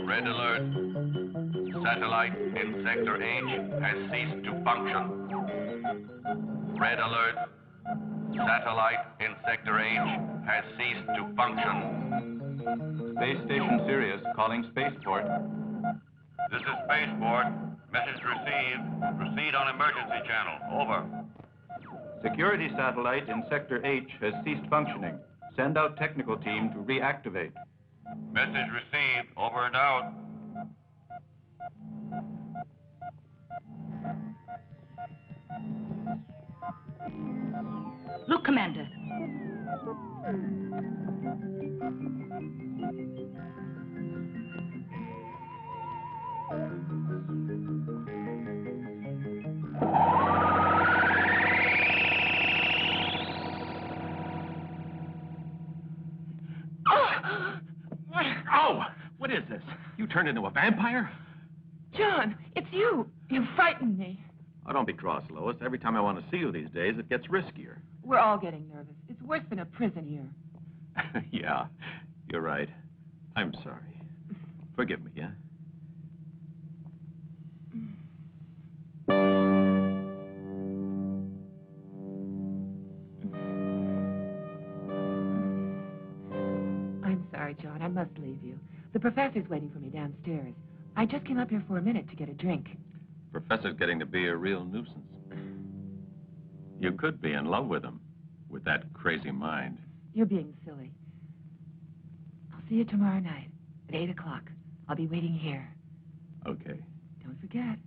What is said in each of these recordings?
Red alert. Satellite in Sector H has ceased to function. Red alert. Satellite in Sector H has ceased to function. Space Station Sirius calling Spaceport. This is Spaceport. Message received. Proceed on emergency channel. Over. Security satellite in Sector H has ceased functioning. Send out technical team to reactivate. Message received. Over and out. Look, Commander. Oh! What is this? You turned into a vampire? John, it's you. You frightened me. Oh, don't be cross, Lois. Every time I want to see you these days, it gets riskier. We're all getting nervous. It's worse than a prison here. Yeah, you're right. I'm sorry. Forgive me, yeah? I'm sorry, John. I must leave you. The professor's waiting for me downstairs. I just came up here for a minute to get a drink. Professor's getting to be a real nuisance. You could be in love with him, with that crazy mind. You're being silly. I'll see you tomorrow night at 8 o'clock. I'll be waiting here. Okay. Don't forget.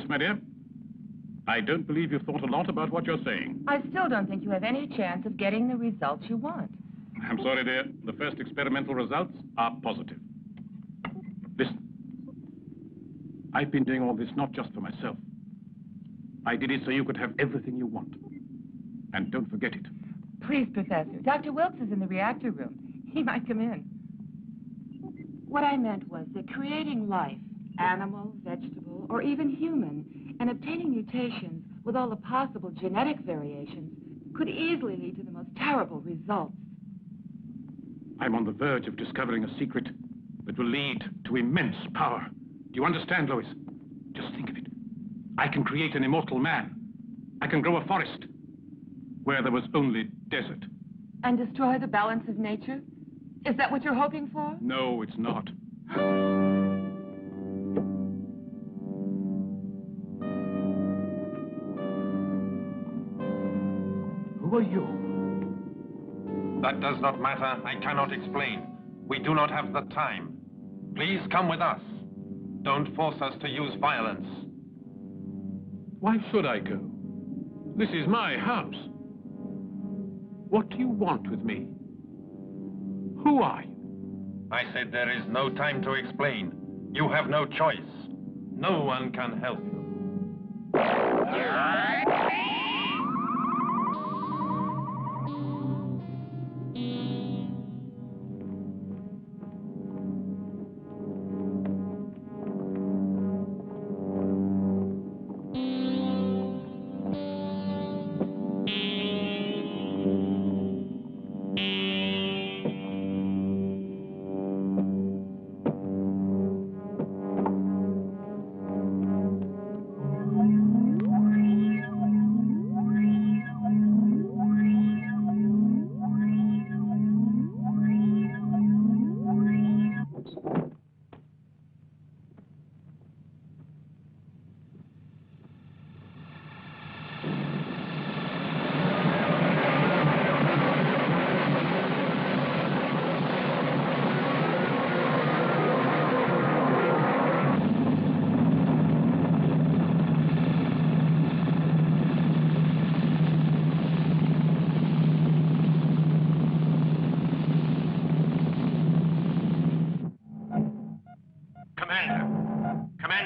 My dear, I don't believe you've thought a lot about what you're saying. I still don't think you have any chance of getting the results you want. I'm sorry, dear. The first experimental results are positive. Listen. I've been doing all this not just for myself. I did it so you could have everything you want. And don't forget it. Please, Professor. Dr. Wilkes is in the reactor room. He might come in. What I meant was that creating life, animal, vegetable, or even human, and obtaining mutations with all the possible genetic variations could easily lead to the most terrible results. I'm on the verge of discovering a secret that will lead to immense power. Do you understand, Lois? Just think of it. I can create an immortal man. I can grow a forest where there was only desert. And destroy the balance of nature? Is that what you're hoping for? No, it's not. Who are you? That does not matter. I cannot explain. We do not have the time. Please come with us. Don't force us to use violence. Why should I go? This is my house. What do you want with me? Who are you? I said there is no time to explain. You have no choice. No one can help you.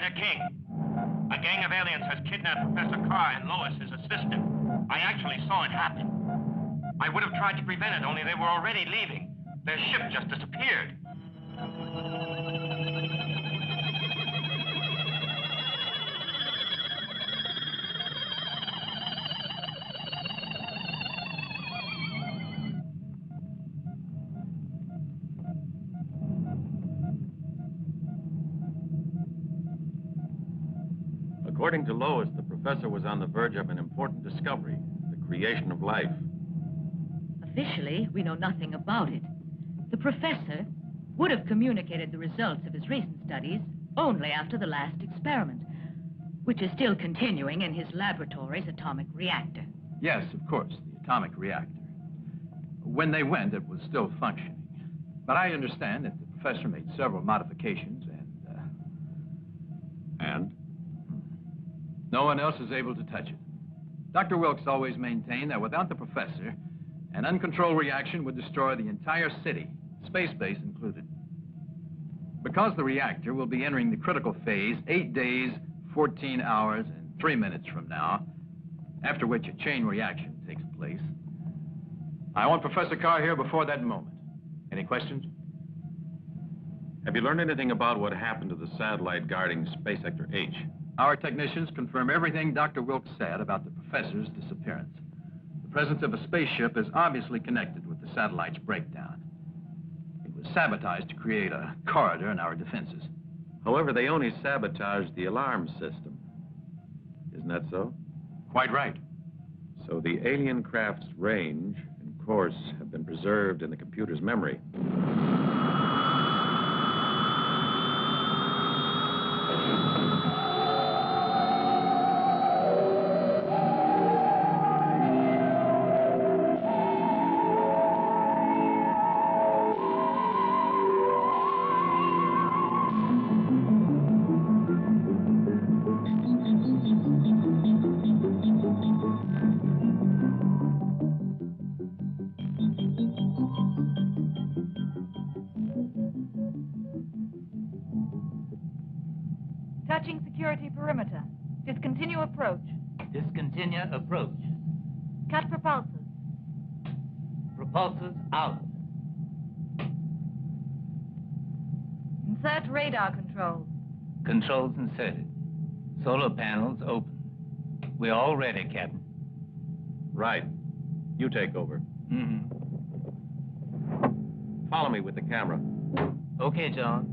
Commander King. A gang of aliens has kidnapped Professor Carr and Lois, his assistant. I actually saw it happen. I would have tried to prevent it, only they were already leaving. Their ship just disappeared. According to Lois, the professor was on the verge of an important discovery, the creation of life. Officially, we know nothing about it. The professor would have communicated the results of his recent studies only after the last experiment, which is still continuing in his laboratory's atomic reactor. Yes, of course, the atomic reactor. When they went, it was still functioning. But I understand that the professor made several modifications And? no one else is able to touch it. Dr. Wilkes always maintained that without the professor, an uncontrolled reaction would destroy the entire city, space base included. Because the reactor will be entering the critical phase 8 days, 14 hours, and 3 minutes from now, after which a chain reaction takes place, I want Professor Carr here before that moment. Any questions? Have you learned anything about what happened to the satellite guarding Space Sector H? Our technicians confirm everything Dr. Wilkes said about the professor's disappearance. The presence of a spaceship is obviously connected with the satellite's breakdown. It was sabotaged to create a corridor in our defenses. However, they only sabotaged the alarm system. Isn't that so? Quite right. So the alien craft's range and course have been preserved in the computer's memory. Touching security perimeter. Discontinue approach. Discontinue approach. Cut propulsors. Propulsors out. Insert radar controls. Controls inserted. Solar panels open. We're all ready, Captain. Right. You take over. Mm-hmm. Follow me with the camera. Okay, John.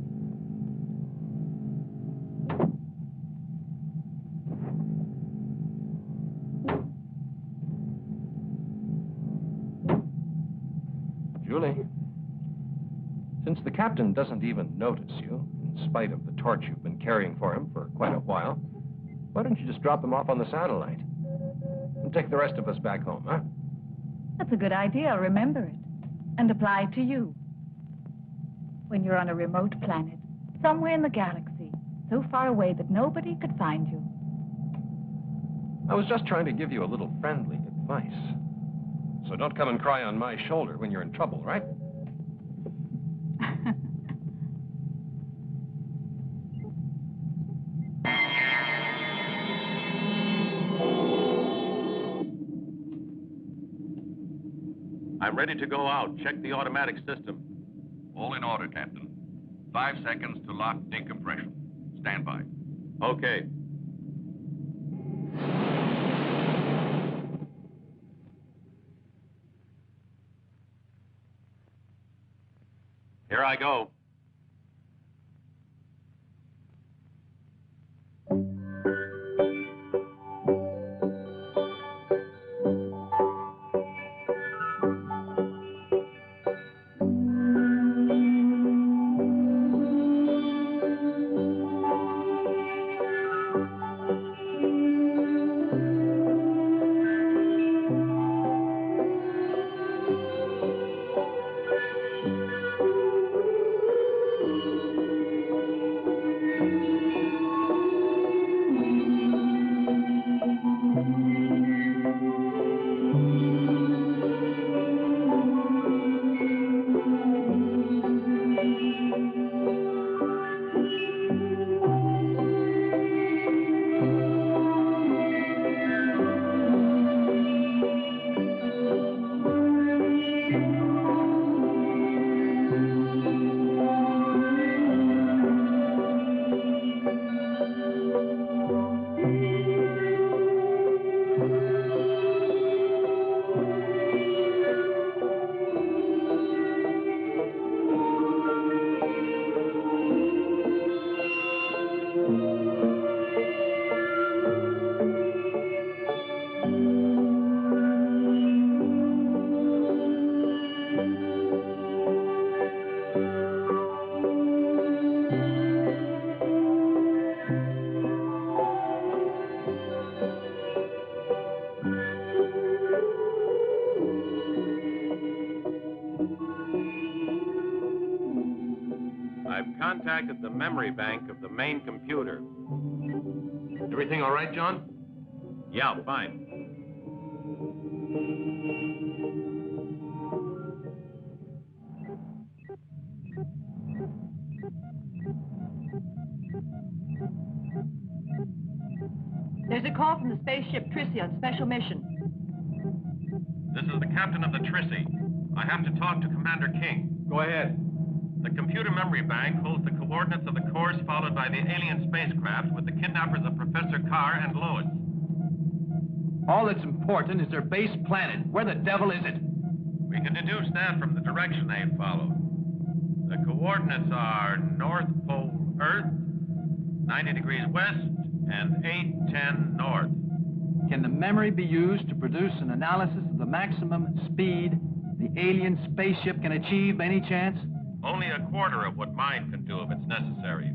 Julie, since the captain doesn't even notice you, in spite of the torch you've been carrying for him for quite a while, why don't you just drop him off on the satellite? And take the rest of us back home, huh? That's a good idea. Remember it. And apply it to you. When you're on a remote planet, somewhere in the galaxy, so far away that nobody could find you. I was just trying to give you a little friendly advice. So don't come and cry on my shoulder when you're in trouble, right? I'm ready to go out. Check the automatic system. All in order, Captain. 5 seconds to lock decompression. Stand by. Okay. Here I go. memory bank of the main computer. Everything all right, John? Yeah, fine. There's a call from the spaceship Trissy on special mission. This is the captain of the Trissy. I have to talk to Commander King. Go ahead. The computer memory bank holds the coordinates of the course followed by the alien spacecraft with the kidnappers of Professor Carr and Lois. All that's important is their base planet. Where the devil is it? We can deduce that from the direction they followed. The coordinates are North Pole Earth, 90 degrees west, and 810 north. Can the memory be used to produce an analysis of the maximum speed the alien spaceship can achieve by any chance? Only a quarter of what mine can do if it's necessary.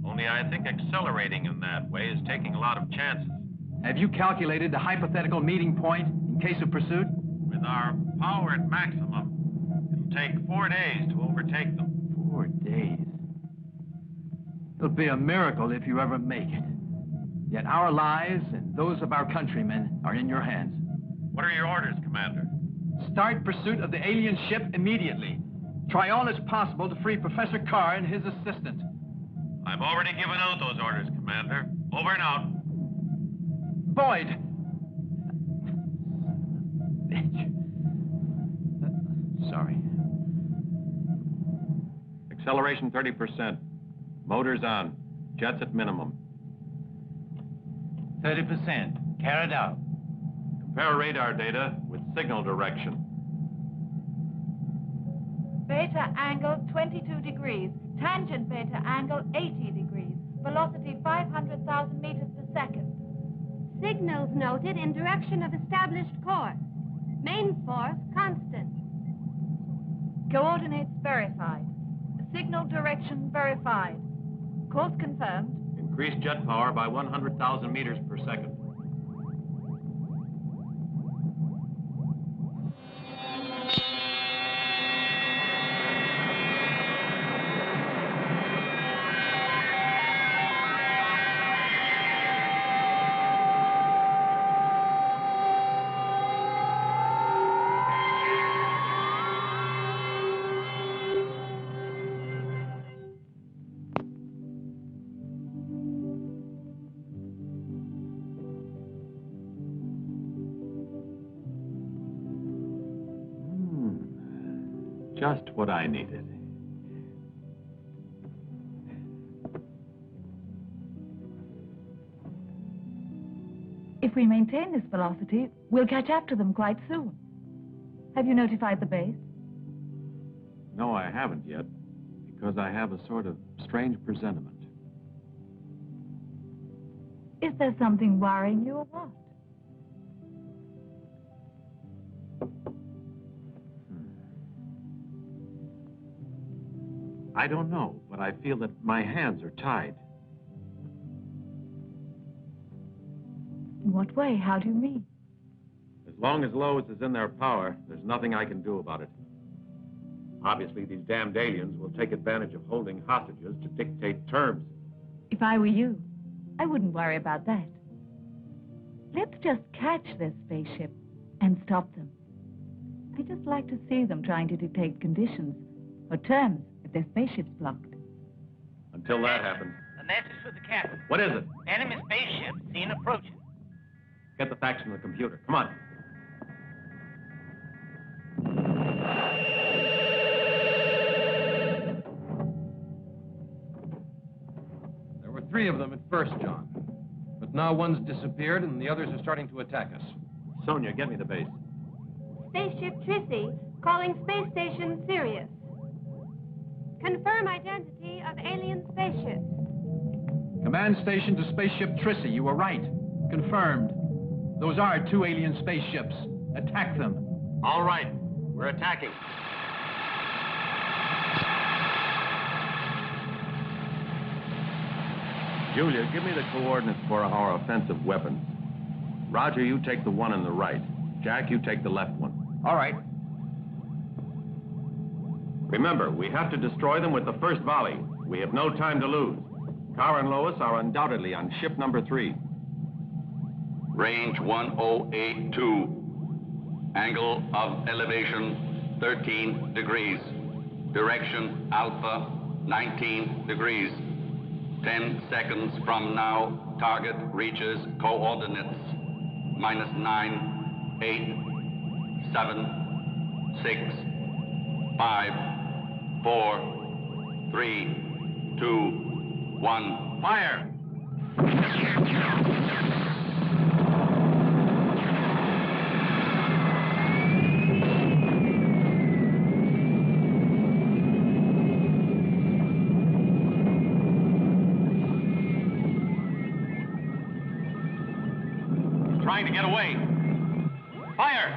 Only I think accelerating in that way is taking a lot of chances. Have you calculated the hypothetical meeting point in case of pursuit? With our power at maximum, it'll take 4 days to overtake them. 4 days? It'll be a miracle if you ever make it. Yet our lives and those of our countrymen are in your hands. What are your orders, Commander? Start pursuit of the alien ship immediately. Try all as possible to free Professor Carr and his assistant. I've already given out those orders, Commander. Over and out. Boyd! Bitch. Sorry. Acceleration 30%. Motors on. Jets at minimum. 30%. Carried out. Compare radar data with signal direction. Beta angle 22 degrees. Tangent beta angle 80 degrees. Velocity 500,000 meters per second. Signals noted in direction of established course. Main force constant. Coordinates verified. Signal direction verified. Course confirmed. Increase jet power by 100,000 meters per second. Just what I needed. If we maintain this velocity, we'll catch up to them quite soon. Have you notified the base? No, I haven't yet, because I have a sort of strange presentiment. Is there something worrying you or what? I don't know, but I feel that my hands are tied. In what way? How do you mean? As long as Lois is in their power, there's nothing I can do about it. Obviously, these damned aliens will take advantage of holding hostages to dictate terms. If I were you, I wouldn't worry about that. Let's just catch this spaceship and stop them. I'd just like to see them trying to dictate conditions or terms if their spaceship's blocked. Until that happens. A message for the captain. What is it? Enemy spaceship seen approaching. Get the facts from the computer. Come on. There were 3 of them at first, John. But now one's disappeared and the others are starting to attack us. Sonia, get me the base. Spaceship Trissy, calling space station Sirius. Confirm identity of alien spaceship. Command station to spaceship Trissy. You were right. Confirmed. Those are 2 alien spaceships. Attack them. All right. We're attacking. Julia, give me the coordinates for our offensive weapons. Roger, you take the one on the right. Jack, you take the left one. All right. Remember, we have to destroy them with the first volley. We have no time to lose. Carr and Lois are undoubtedly on ship number 3. Range 1082. Angle of elevation 13 degrees. Direction Alpha 19 degrees. 10 seconds from now, target reaches coordinates -9, 8, 7, 6, 5, 4, 3, 2, 1. Fire! Trying to get away. Fire!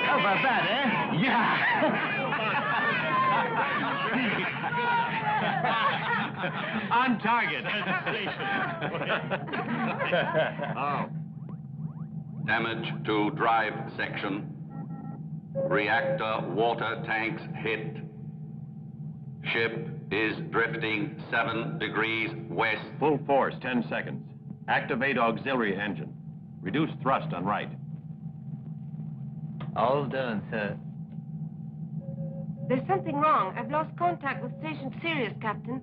How about that, eh? Yeah! On target. Oh. Damage to drive section. Reactor water tanks hit. Ship is drifting 7 degrees west. Full force, 10 seconds. Activate auxiliary engine. Reduce thrust on right. All done, sir. There's something wrong. I've lost contact with Station Sirius, Captain.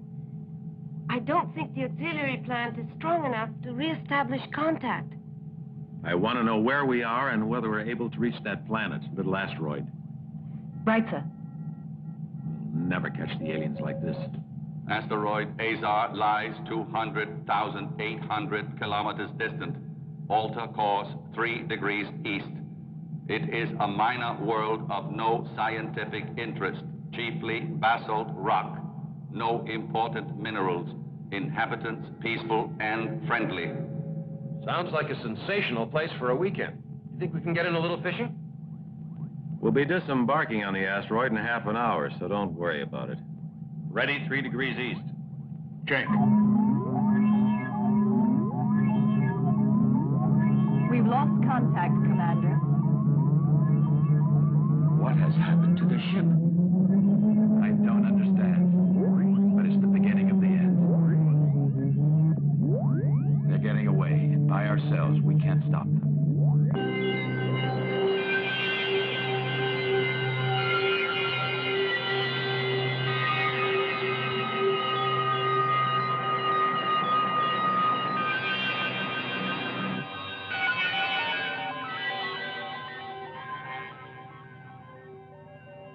I don't think the auxiliary plant is strong enough to re-establish contact. I want to know where we are and whether we're able to reach that planet, little asteroid. Right, sir. We'll never catch the aliens like this. Asteroid Azar lies 200,800 kilometers distant. Alter course 3 degrees east. It is a minor world of no scientific interest, chiefly basalt rock. No important minerals. Inhabitants peaceful and friendly. Sounds like a sensational place for a weekend. You think we can get in a little fishing? We'll be disembarking on the asteroid in half an hour, so don't worry about it. Ready, 3 degrees east. Check. We've lost contact, Commander. What has happened to the ship? I don't understand. But it's the beginning of the end. They're getting away, and by ourselves, we can't stop them.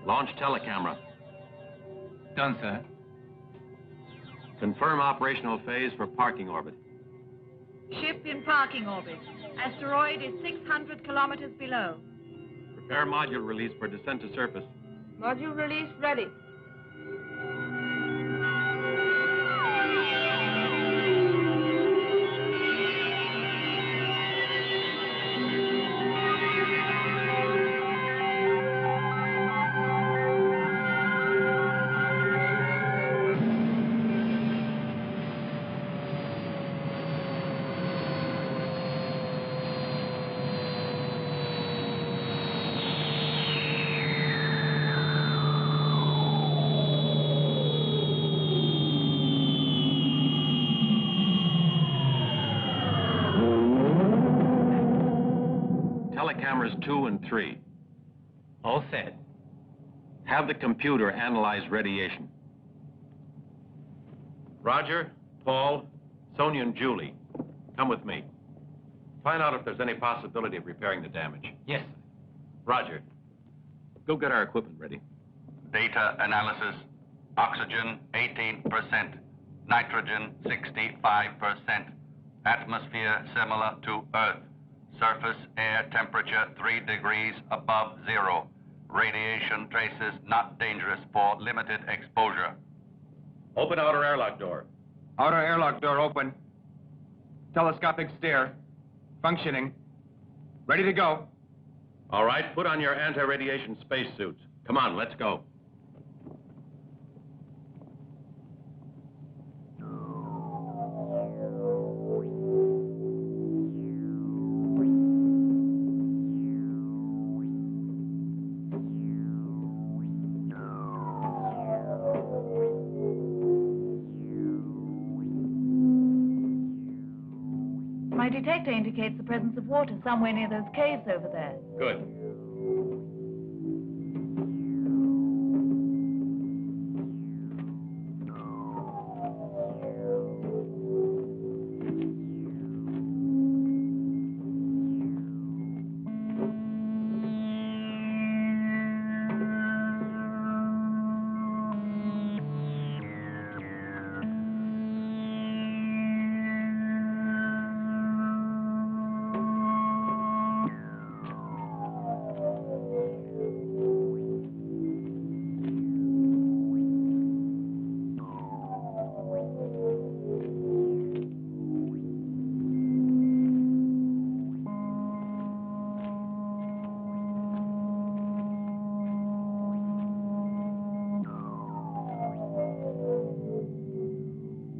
Launch telecamera. Done, sir. Confirm operational phase for parking orbit. Ship in parking orbit. Asteroid is 600 kilometers below. Prepare module release for descent to surface. Module release ready. Telecameras 2 and 3. All set. Have the computer analyze radiation. Roger, Paul, Sonia and Julie, come with me. Find out if there's any possibility of repairing the damage. Yes, sir. Roger. Go get our equipment ready. Data analysis. Oxygen 18%. Nitrogen 65%. Atmosphere similar to Earth. Surface air temperature 3 degrees above zero. Radiation traces not dangerous for limited exposure. Open outer airlock door. Outer airlock door open. Telescopic stair. Functioning. Ready to go. All right, put on your anti-radiation spacesuits. Come on, let's go. detector indicates the presence of water somewhere near those caves over there. Good.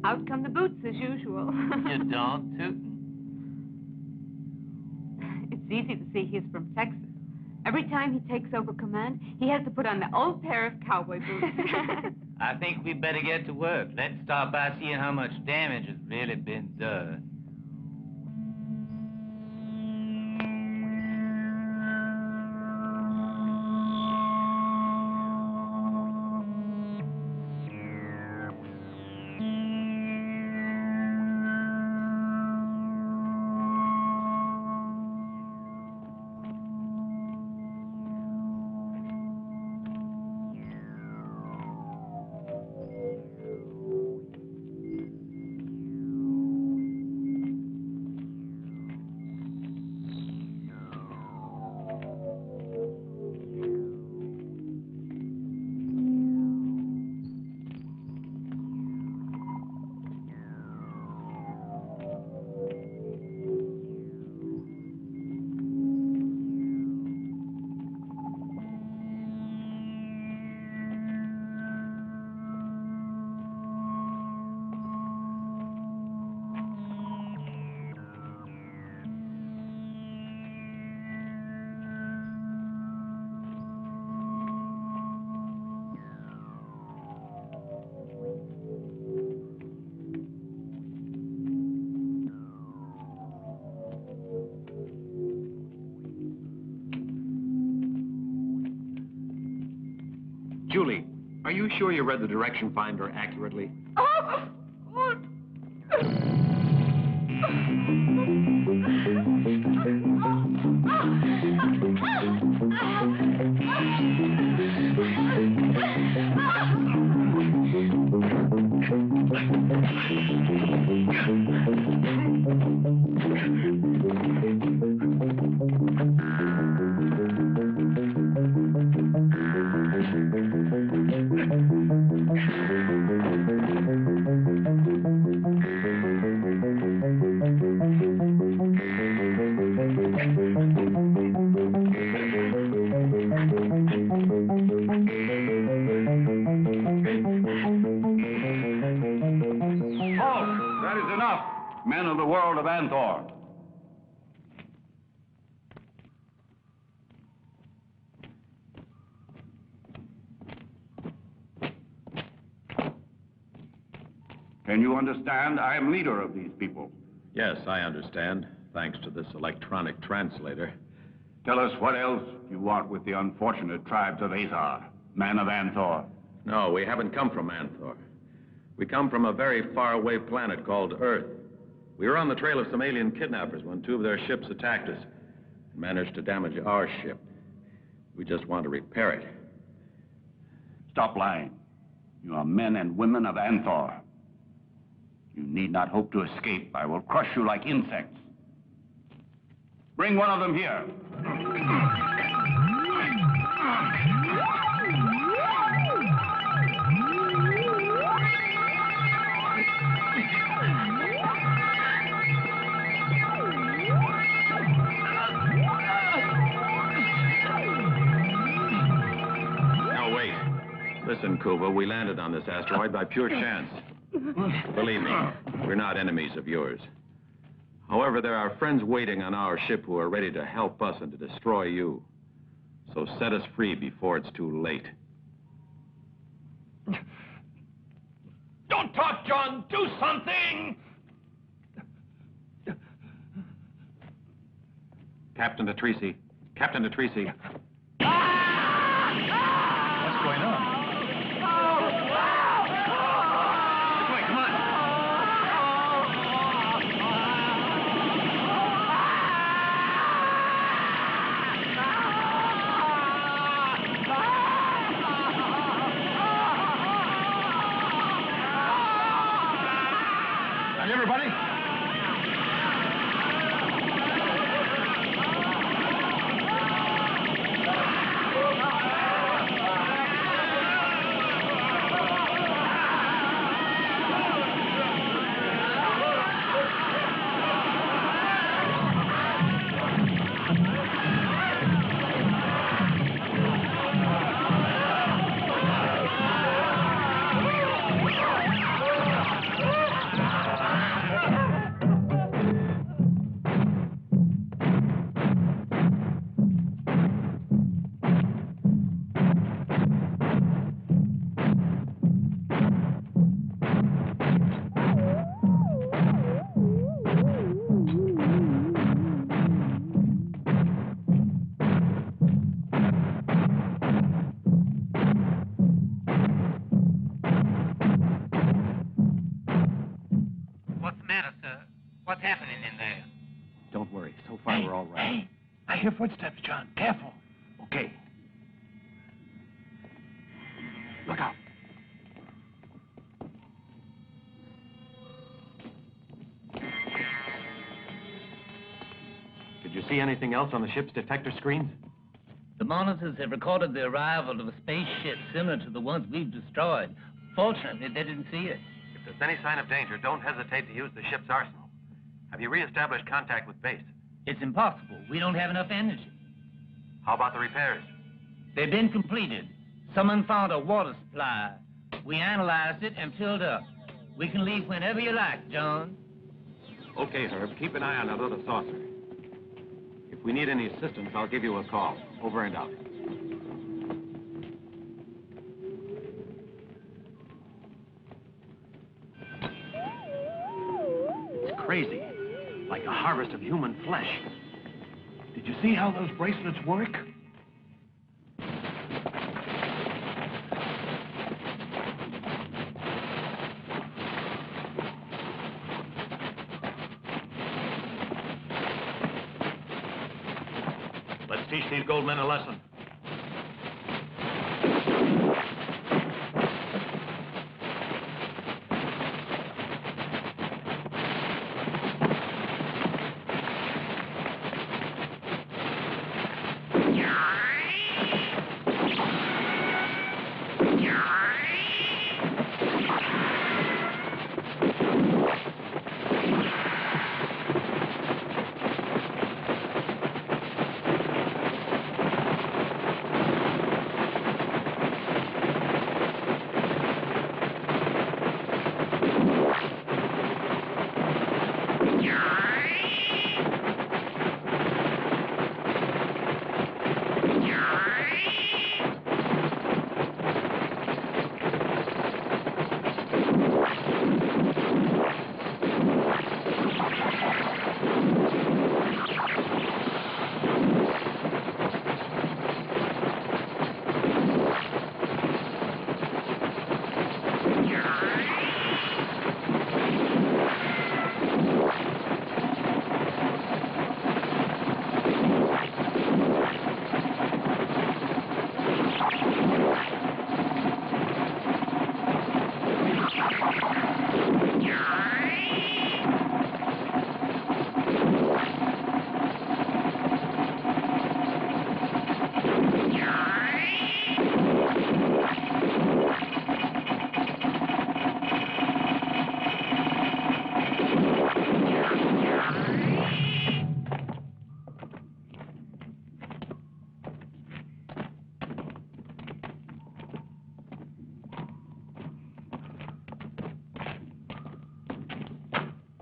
Out come the boots as usual. You don't, Tootin'? It's easy to see he's from Texas. Every time he takes over command, he has to put on the old pair of cowboy boots. I think we better get to work. Let's start by seeing how much damage has really been done. Julie, are you sure you read the direction finder accurately? Oh, That is enough, men of the world of Anthor. Can you understand? I am leader of these people. Yes, I understand, thanks to this electronic translator. Tell us what else you want with the unfortunate tribes of Azar, men of Anthor. No, we haven't come from Anthor. We come from a very faraway planet called Earth. We were on the trail of some alien kidnappers when two of their ships attacked us and managed to damage our ship. We just want to repair it. Stop lying. You are men and women of Anthor. You need not hope to escape. I will crush you like insects. Bring one of them here. Now, wait. Listen, Kuva, we landed on this asteroid by pure chance. Believe me, we're not enemies of yours. However, there are friends waiting on our ship who are ready to help us and to destroy you. So set us free before it's too late. Don't talk, John! Do something! Captain Patrese. Captain Patrese. What's going on? Everybody? What's happening in there? Don't worry. So far, we're all right. Hey, I hear footsteps, John. Careful. Okay. Look out. Did you see anything else on the ship's detector screens? The monitors have recorded the arrival of a spaceship similar to the ones we've destroyed. Fortunately, they didn't see it. If there's any sign of danger, don't hesitate to use the ship's arsenal. Have you reestablished contact with base? It's impossible. We don't have enough energy. How about the repairs? They've been completed. Someone found a water supply. We analyzed it and filled up. We can leave whenever you like, John. Okay, Herb. Keep an eye on that other saucer. If we need any assistance, I'll give you a call. Over and out. It's crazy. Like a harvest of human flesh. Did you see how those bracelets work? Let's teach these gold men a lesson.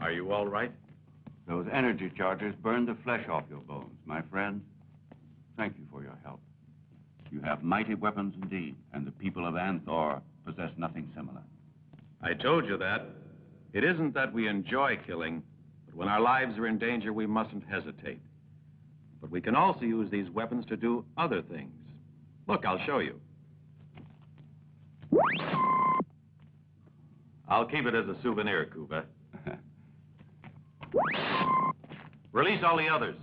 Are you all right? Those energy charges burned the flesh off your bones, my friend. Thank you for your help. You have mighty weapons indeed, and the people of Anthor possess nothing similar. I told you that. It isn't that we enjoy killing, but when our lives are in danger, we mustn't hesitate. But we can also use these weapons to do other things. Look, I'll show you. I'll keep it as a souvenir, Kuba. Release all the others.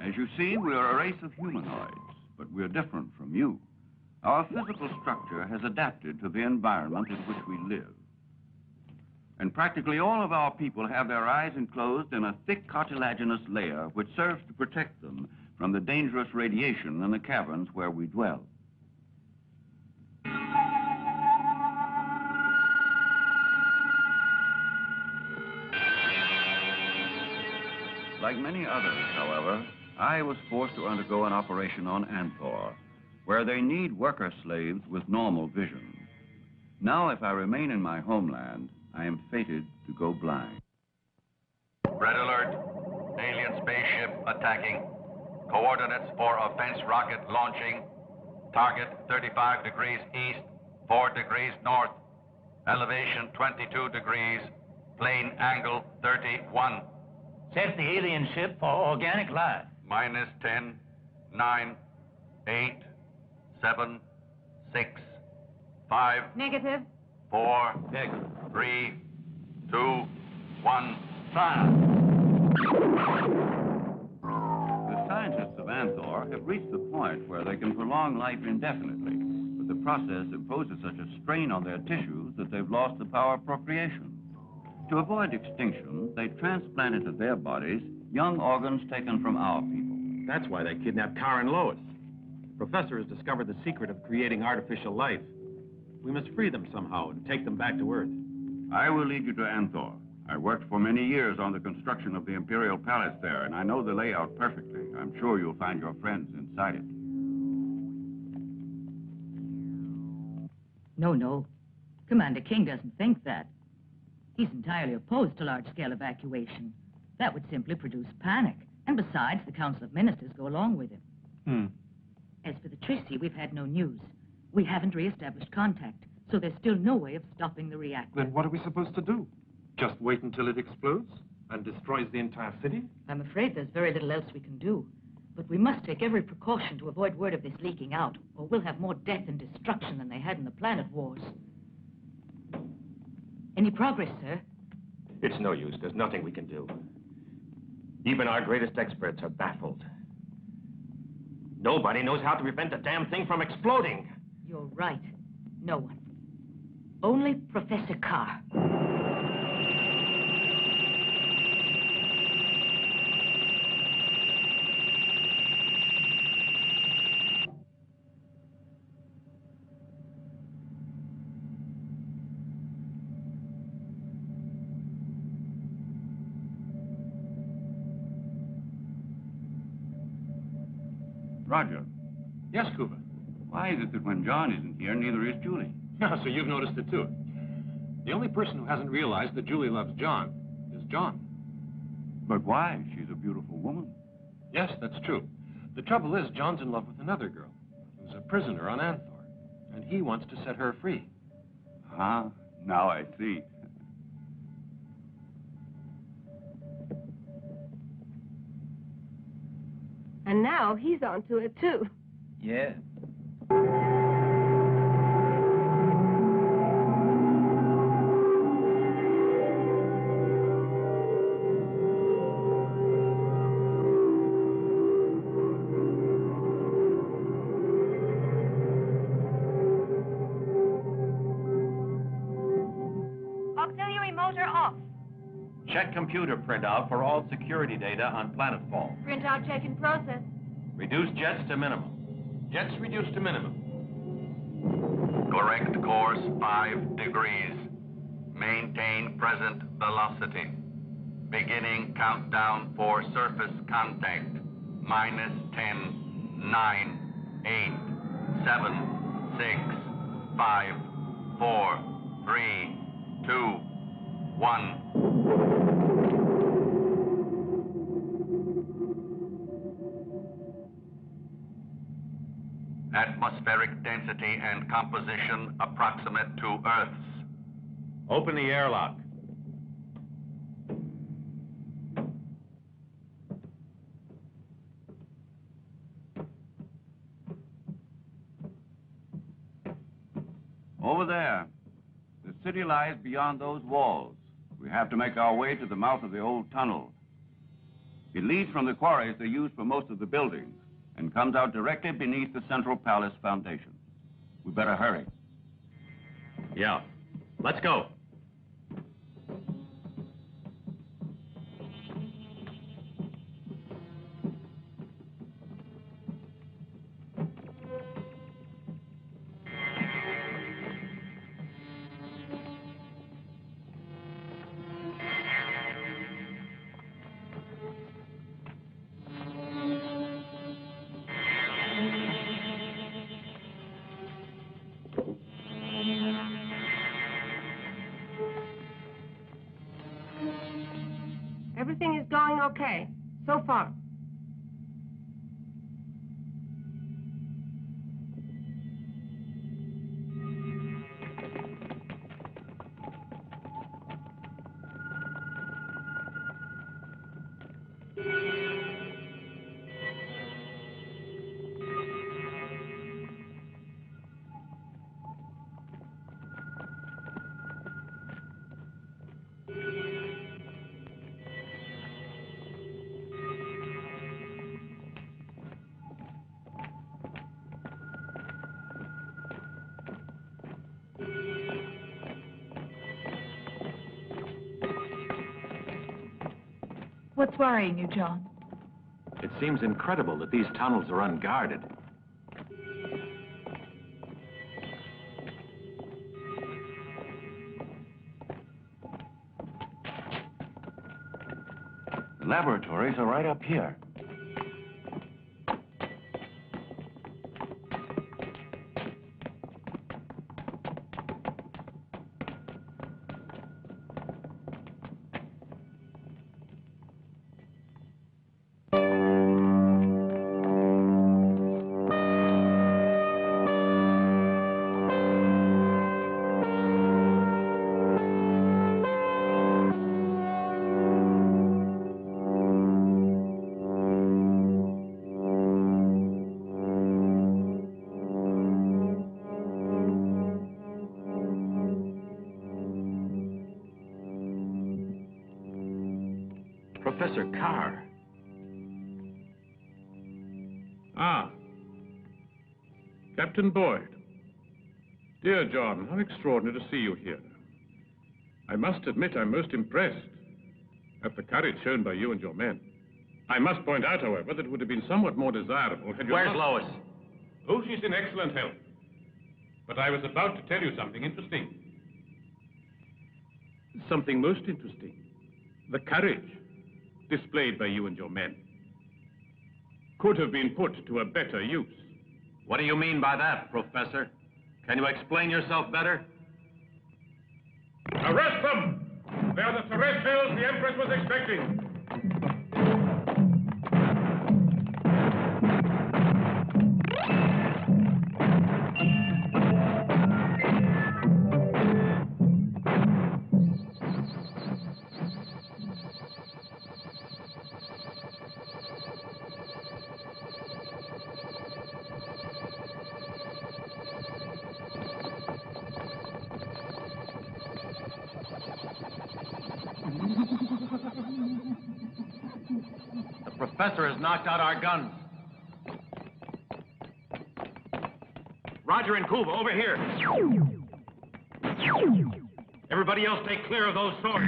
As you see, we are a race of humanoids, but we're different from you. Our physical structure has adapted to the environment in which we live. And practically all of our people have their eyes enclosed in a thick cartilaginous layer which serves to protect them from the dangerous radiation in the caverns where we dwell. Like many others, however, I was forced to undergo an operation on Anthor, where they need worker slaves with normal vision. Now, if I remain in my homeland, I am fated to go blind. Red alert. Alien spaceship attacking. Coordinates for offense rocket launching. Target 35 degrees east, 4 degrees north. Elevation 22 degrees. Plane angle 31. Set the alien ship for organic life. Minus 10, 9, 8, 7, 6, 5. Negative. 4, 3, 2, 1, fire. The scientists of Anthor have reached the point where they can prolong life indefinitely, but the process imposes such a strain on their tissues that they've lost the power of procreation. To avoid extinction, they transplant into their bodies young organs taken from our people. That's why they kidnapped Carr and Lois. The professor has discovered the secret of creating artificial life. We must free them somehow and take them back to Earth. I will lead you to Anthor. I worked for many years on the construction of the Imperial Palace there, and I know the layout perfectly. I'm sure you'll find your friends inside it. No. Commander King doesn't think that. He's entirely opposed to large-scale evacuation. That would simply produce panic. And besides, the Council of Ministers go along with him. As for the Trissy, we've had no news. We haven't re-established contact, so there's still no way of stopping the reactor. Then what are we supposed to do? Just wait until it explodes and destroys the entire city? I'm afraid there's very little else we can do. But we must take every precaution to avoid word of this leaking out, or we'll have more death and destruction than they had in the Planet Wars. Any progress, sir? It's no use. There's nothing we can do. Even our greatest experts are baffled. Nobody knows how to prevent the damn thing from exploding. You're right. No one. Only Professor Carr. Roger. Yes, Kuba. Why is it that when John isn't here, neither is Julie? So you've noticed it, too. The only person who hasn't realized that Julie loves John is John. But why? She's a beautiful woman. Yes, that's true. The trouble is, John's in love with another girl who's a prisoner on Anthor, and he wants to set her free. Ah, now I see. And now he's onto it, too. Yeah. Auxiliary motor off. Check computer printout for all security data on planetfall. Printout check in process. Reduce jets to minimum. Jets reduced to minimum. Correct course 5 degrees. Maintain present velocity. Beginning countdown for surface contact. Minus 10, 9, 8, 7, 6, 5, 4, 3, 2, 1. Atmospheric density and composition approximate to Earth's. Open the airlock. Over there. The city lies beyond those walls. We have to make our way to the mouth of the old tunnel. It leads from the quarries they use for most of the buildings and comes out directly beneath the Central Palace foundation. We better hurry. Yeah. Let's go. Everything is going okay, so far. What's worrying you, John? It seems incredible that these tunnels are unguarded. The laboratories are right up here. Professor Carr. Ah. Captain Boyd. Dear John, how extraordinary to see you here. I must admit I'm most impressed at the courage shown by you and your men. I must point out, however, that it would have been somewhat more desirable had you Where's not... Lois? Oh, she's in excellent health. But I was about to tell you something interesting. Something most interesting. The courage displayed by you and your men could have been put to a better use. What do you mean by that, Professor? Can you explain yourself better? Arrest them! They are the terrestrials the Empress was expecting. The professor has knocked out our guns. Roger and Kuva, over here. Everybody else stay clear of those swords.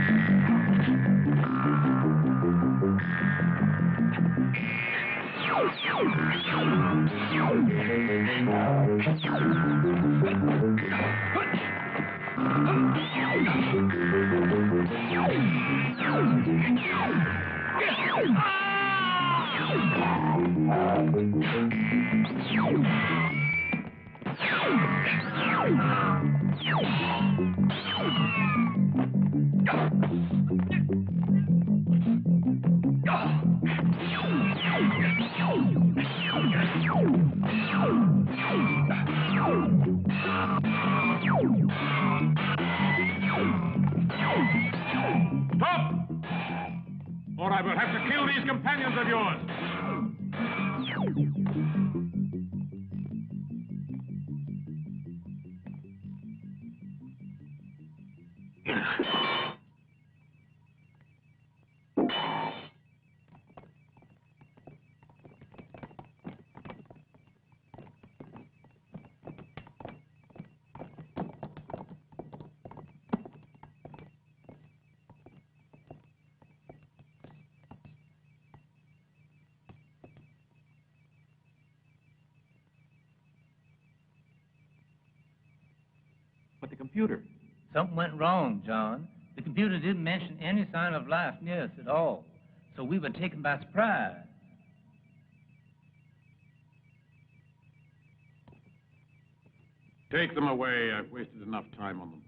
Stop! Or I will have to kill these companions of yours. But the computer. Something went wrong, John. The computer didn't mention any sign of life near us at all. So we were taken by surprise. Take them away. I've wasted enough time on them.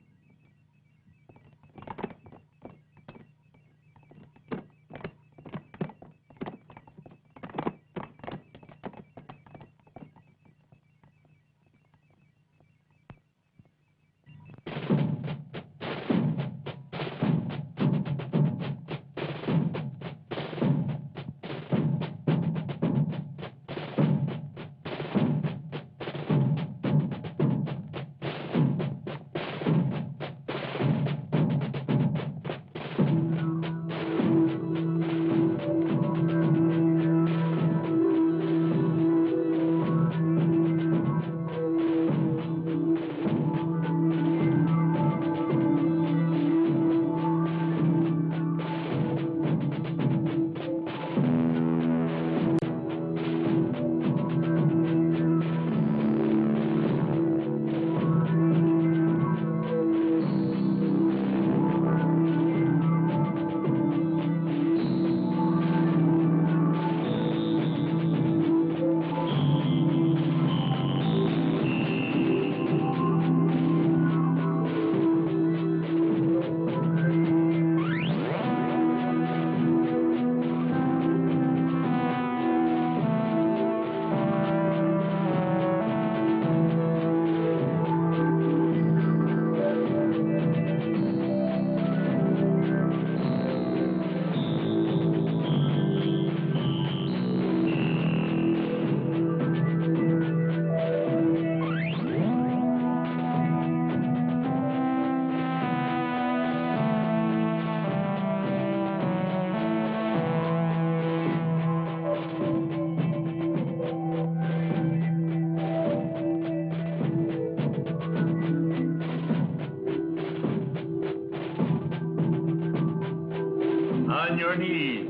On your knees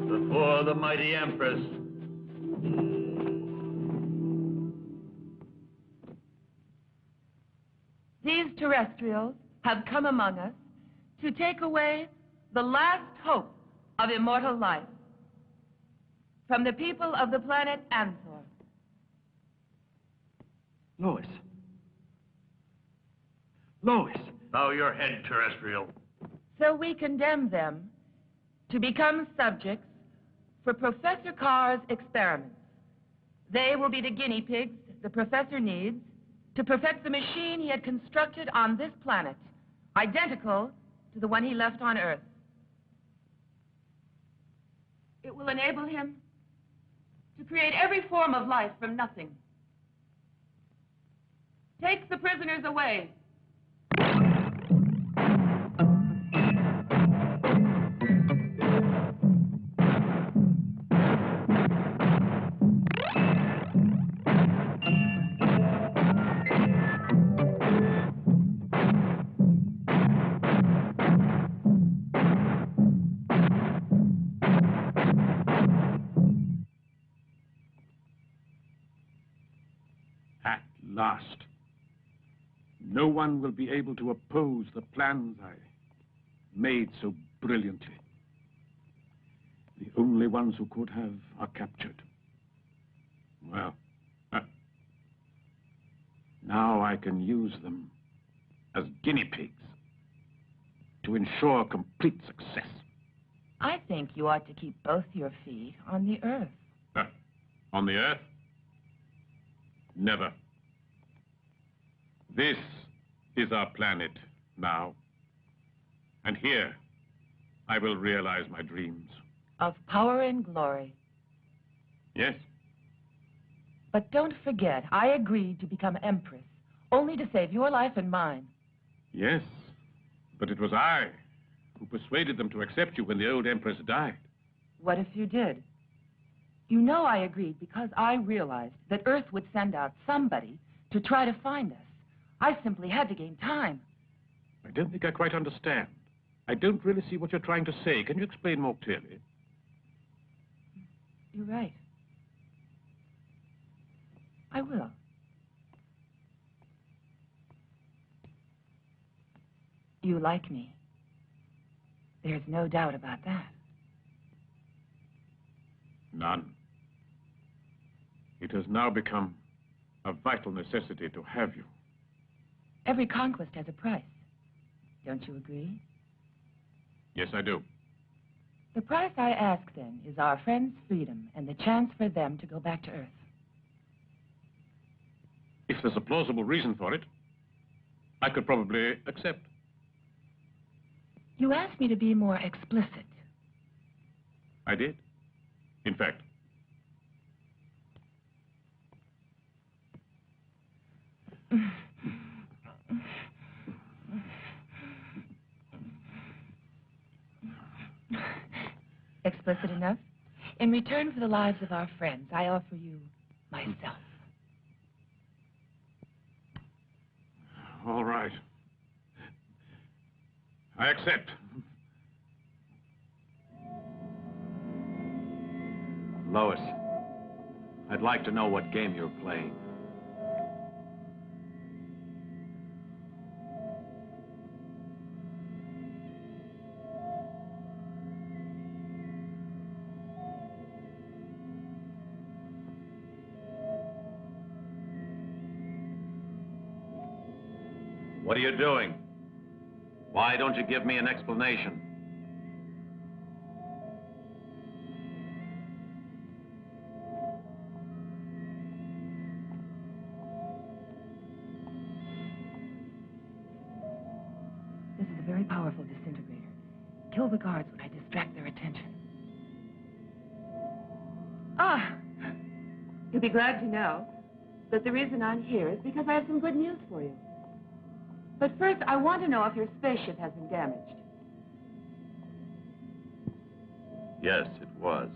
before the mighty Empress. These terrestrials have come among us to take away the last hope of immortal life from the people of the planet Anthor. Lois. Lois. Bow your head, terrestrial. So we condemn them to become subjects for Professor Carr's experiments. They will be the guinea pigs the professor needs to perfect the machine he had constructed on this planet, identical to the one he left on Earth. It will enable him to create every form of life from nothing. Take the prisoners away. At last, no one will be able to oppose the plans I made so brilliantly. The only ones who could have are captured. Well, now I can use them as guinea pigs to to ensure complete success. I think you ought to keep both your feet on the earth. On the Earth? Never. This is our planet now. And here, I will realize my dreams. Of power and glory. Yes? But don't forget, I agreed to become Empress, only to save your life and mine. Yes, but it was I who persuaded them to accept you when the old Empress died. What if you did? You know I agreed because I realized that Earth would send out somebody to try to find us. I simply had to gain time. I don't think I quite understand. I don't really see what you're trying to say. Can you explain more clearly? You're right. I will. You like me. There's no doubt about that. None. It has now become a vital necessity to have you. Every conquest has a price. Don't you agree? Yes, I do. The price I ask, then, is our friends' freedom and the chance for them to go back to Earth. If there's a plausible reason for it, I could probably accept. You asked me to be more explicit. I did. In fact. Explicit enough? In return for the lives of our friends, I offer you myself. All right. I accept. Lois, I'd like to know what game you're playing. What are you doing? Why don't you give me an explanation? This is a very powerful disintegrator. Kill the guards when I distract their attention. Ah! You'll be glad to know that the reason I'm here is because I have some good news for you. But first, I want to know if your spaceship has been damaged. Yes, it was.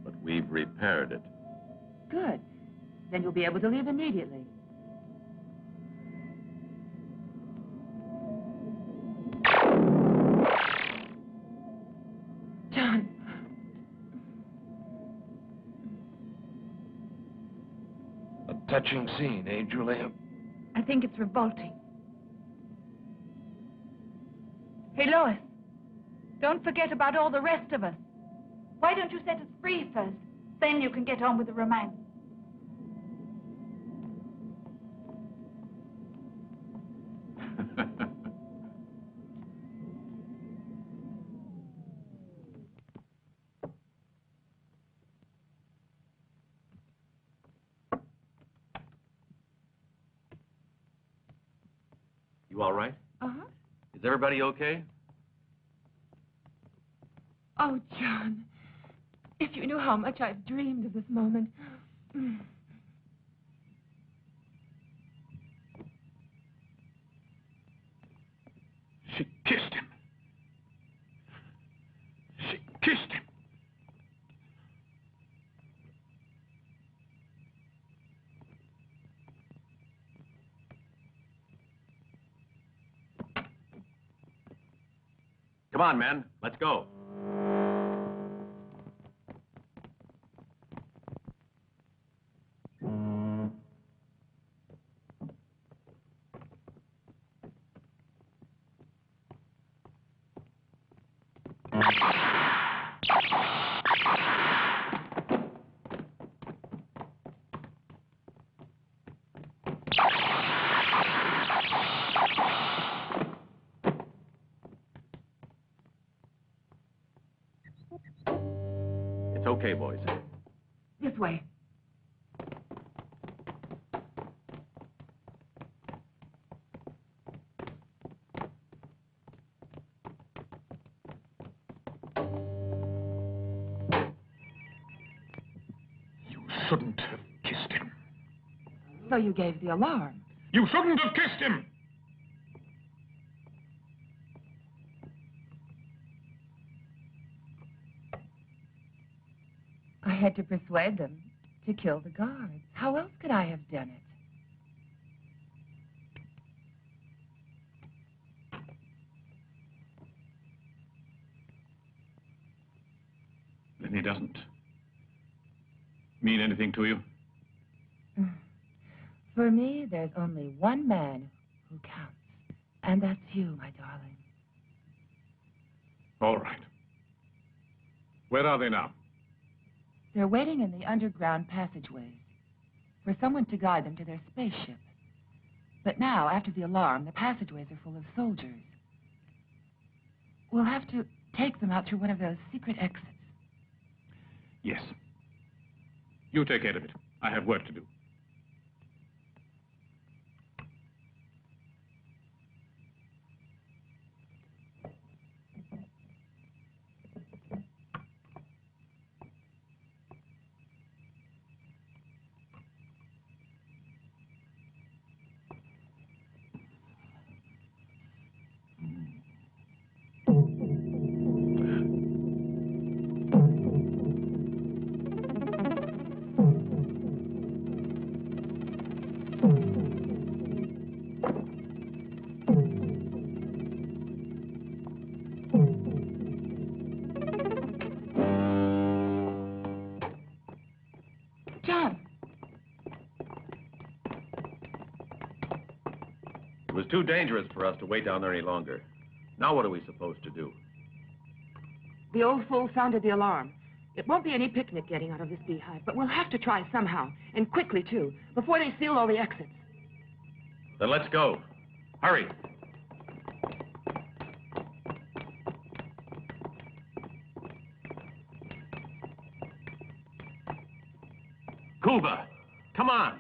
But we've repaired it. Good. Then you'll be able to leave immediately. John. A touching scene, eh, Julia? I think it's revolting. Hey, Lois, don't forget about all the rest of us. Why don't you set us free first? Then you can get on with the romance. You all right? Uh-huh. Is everybody okay? Oh, John, if you knew how much I've dreamed of this moment. She kissed him. She kissed him. Come on, men. Let's go. Okay, boys. This way. You shouldn't have kissed him. So you gave the alarm. You shouldn't have kissed him! I had to persuade them to kill the guards. How else could I have done it? Then he doesn't mean anything to you? For me, there's only one man who counts, and that's you, my darling. All right. Where are they now? They're waiting in the underground passageways for someone to guide them to their spaceship. But now, after the alarm, the passageways are full of soldiers. We'll have to take them out through one of those secret exits. Yes. You take care of it. I have work to do. It was too dangerous for us to wait down there any longer. Now what are we supposed to do? The old fool sounded the alarm. It won't be any picnic getting out of this beehive, but we'll have to try somehow, and quickly, too, before they seal all the exits. Then let's go. Hurry. Cuba, come on.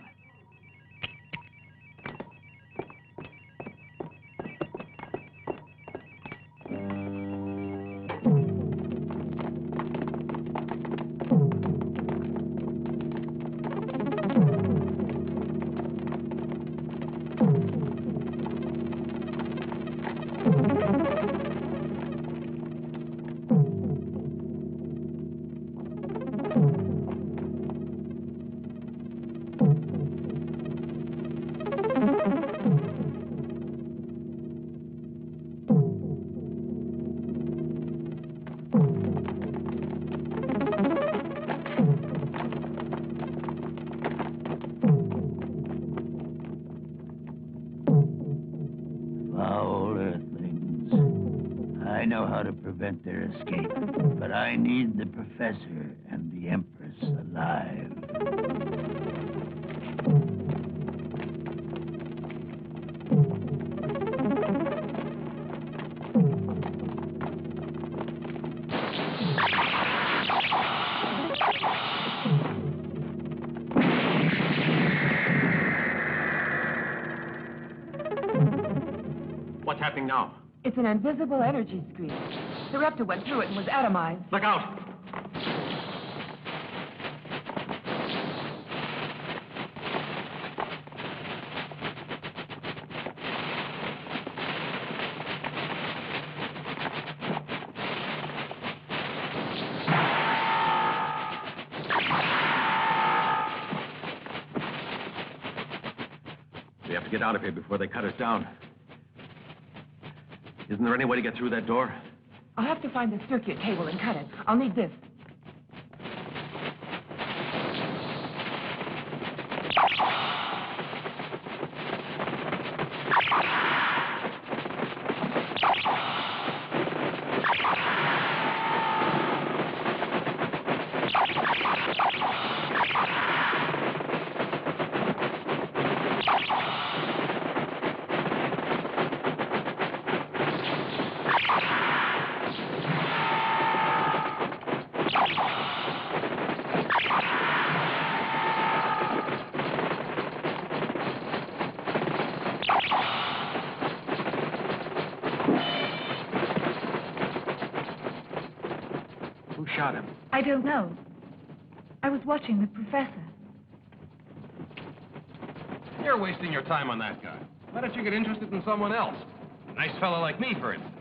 Foul earthlings. I know how to prevent their escape, but I need the professor and the Empress alive. What's happening now? It's an invisible energy screen. The Repta went through it and was atomized. Look out! We have to get out of here before they cut us down. Isn't there any way to get through that door? I'll have to find the circuit cable and cut it. I'll need this. shot him? I don't know. I was watching the professor. You're wasting your time on that guy. Why don't you get interested in someone else? A nice fellow like me, for instance.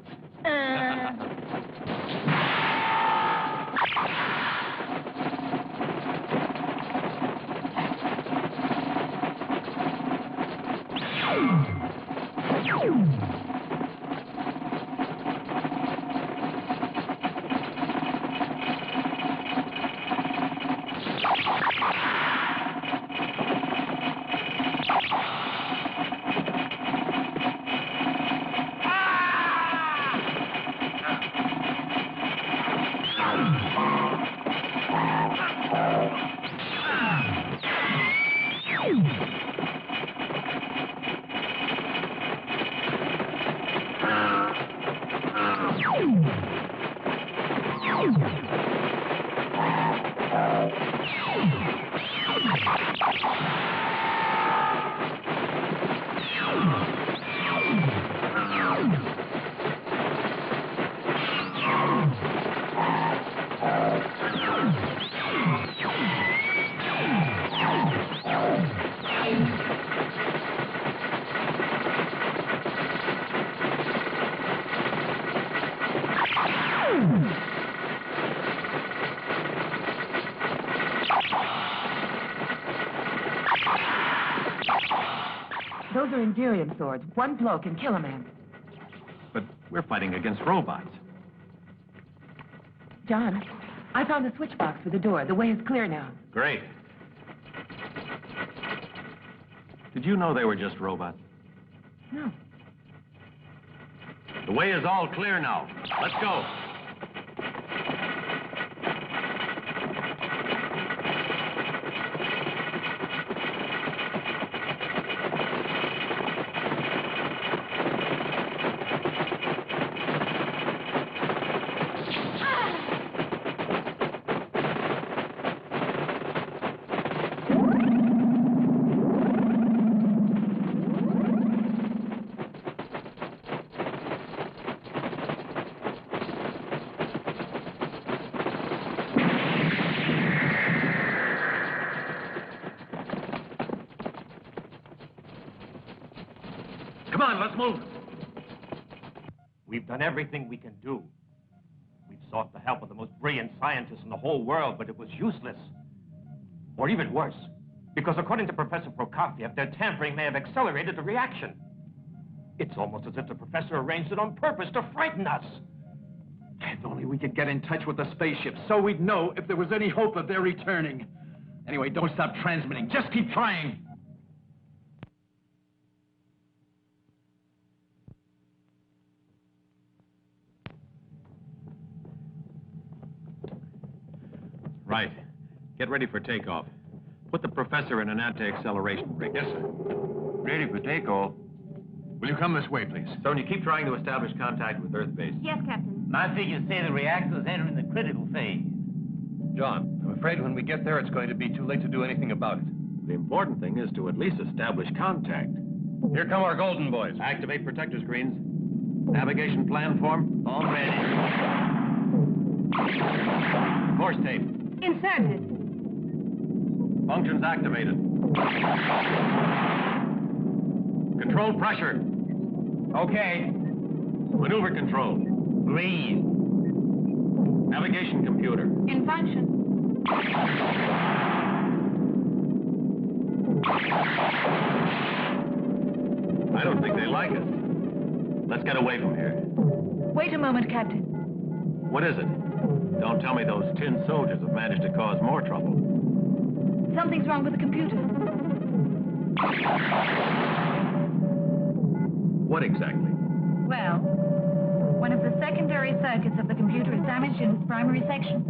Those are Imperium swords. One blow can kill a man. But we're fighting against robots. John, I found the switch box for the door. The way is clear now. Great. Did you know they were just robots? No. The way is all clear now. Let's go. Come on, let's move. We've done everything we can do. We've sought the help of the most brilliant scientists in the whole world, but it was useless. Or even worse, because according to Professor Prokofiev, their tampering may have accelerated the reaction. It's almost as if the professor arranged it on purpose to frighten us. If only we could get in touch with the spaceship so we'd know if there was any hope of their returning. Anyway, don't stop transmitting. Just keep trying. Right. Get ready for takeoff. Put the professor in an anti-acceleration rig. Yes, sir. Ready for takeoff. Will you come this way, please? Sonia, keep trying to establish contact with Earth base. Yes, Captain. My figures say the reactor's entering the critical phase. John, I'm afraid when we get there, it's going to be too late to do anything about it. The important thing is to at least establish contact. Here come our golden boys. Activate protector screens. Navigation plan form. All ready. Course tape. Inserted. Functions activated. Control pressure. Okay. Maneuver control. Green. Navigation computer. In function. I don't think they like us. Let's get away from here. Wait a moment, Captain. What is it? Don't tell me those tin soldiers have managed to cause more trouble. Something's wrong with the computer. What exactly? Well, one of the secondary circuits of the computer is damaged in its primary section.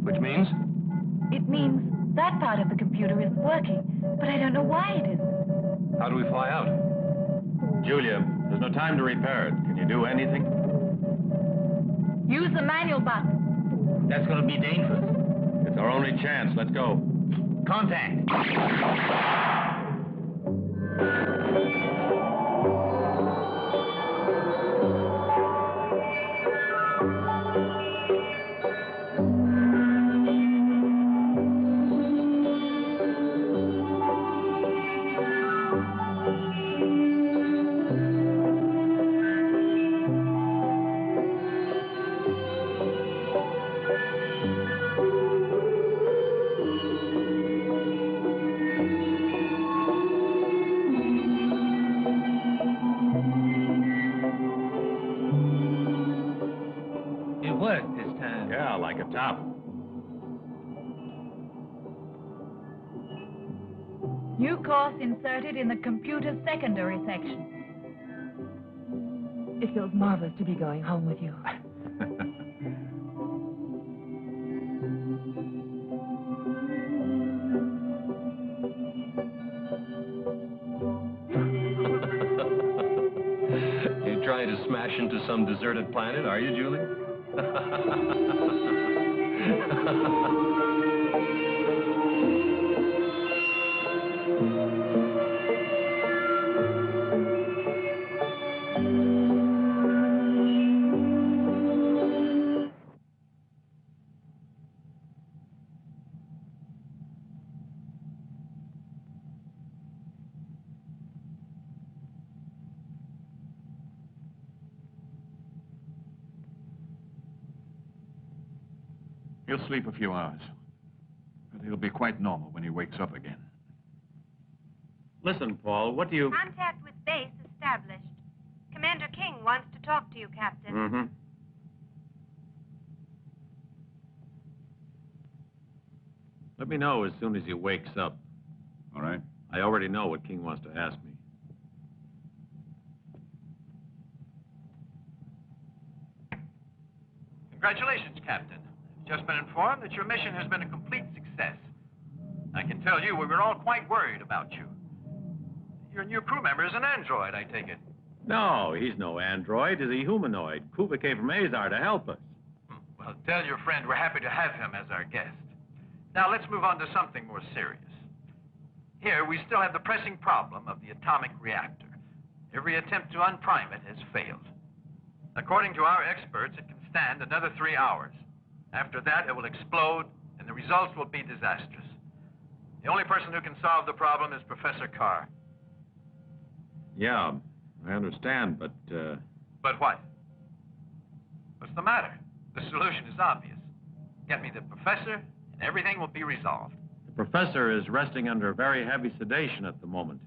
Which means? It means that part of the computer isn't working, but I don't know why it isn't. How do we fly out? Julia, there's no time to repair it. Can you do anything? Use the manual button. That's going to be dangerous. It's our only chance. Let's go. Contact. Top. New course inserted in the computer secondary section. It feels marvelous to be going home with you. You're trying to smash into some deserted planet, are you, Julie? He'll sleep a few hours, but he'll be quite normal when he wakes up again. Listen, Paul, what do you... Contact with base established. Commander King wants to talk to you, Captain. Mm-hmm. Let me know as soon as he wakes up. All right. I already know what King wants to ask me. Congratulations, Captain. I've just been informed that your mission has been a complete success. I can tell you we were all quite worried about you. Your new crew member is an android, I take it. No, he's no android. He's a humanoid. Kuva came from Azar to help us. Well, tell your friend we're happy to have him as our guest. Now, let's move on to something more serious. Here, we still have the pressing problem of the atomic reactor. Every attempt to unprime it has failed. According to our experts, it can stand another 3 hours. After that, it will explode, and the results will be disastrous. The only person who can solve the problem is Professor Carr. Yeah, I understand, but, But what? What's the matter? The solution is obvious. Get me the professor, and everything will be resolved. the professor is resting under very heavy sedation at the moment.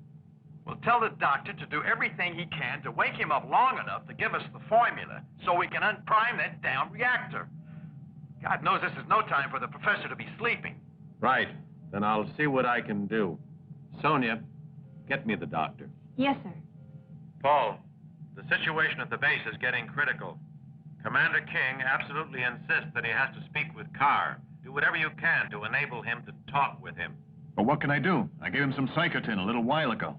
Well, tell the doctor to do everything he can to wake him up long enough to give us the formula so we can unprime that damn reactor. God knows this is no time for the professor to be sleeping. Right. Then I'll see what I can do. Sonia, get me the doctor. Yes, sir. Paul, the situation at the base is getting critical. Commander King absolutely insists that he has to speak with Carr. Do whatever you can to enable him to talk with him. But what can I do? I gave him some Psychotin a little while ago.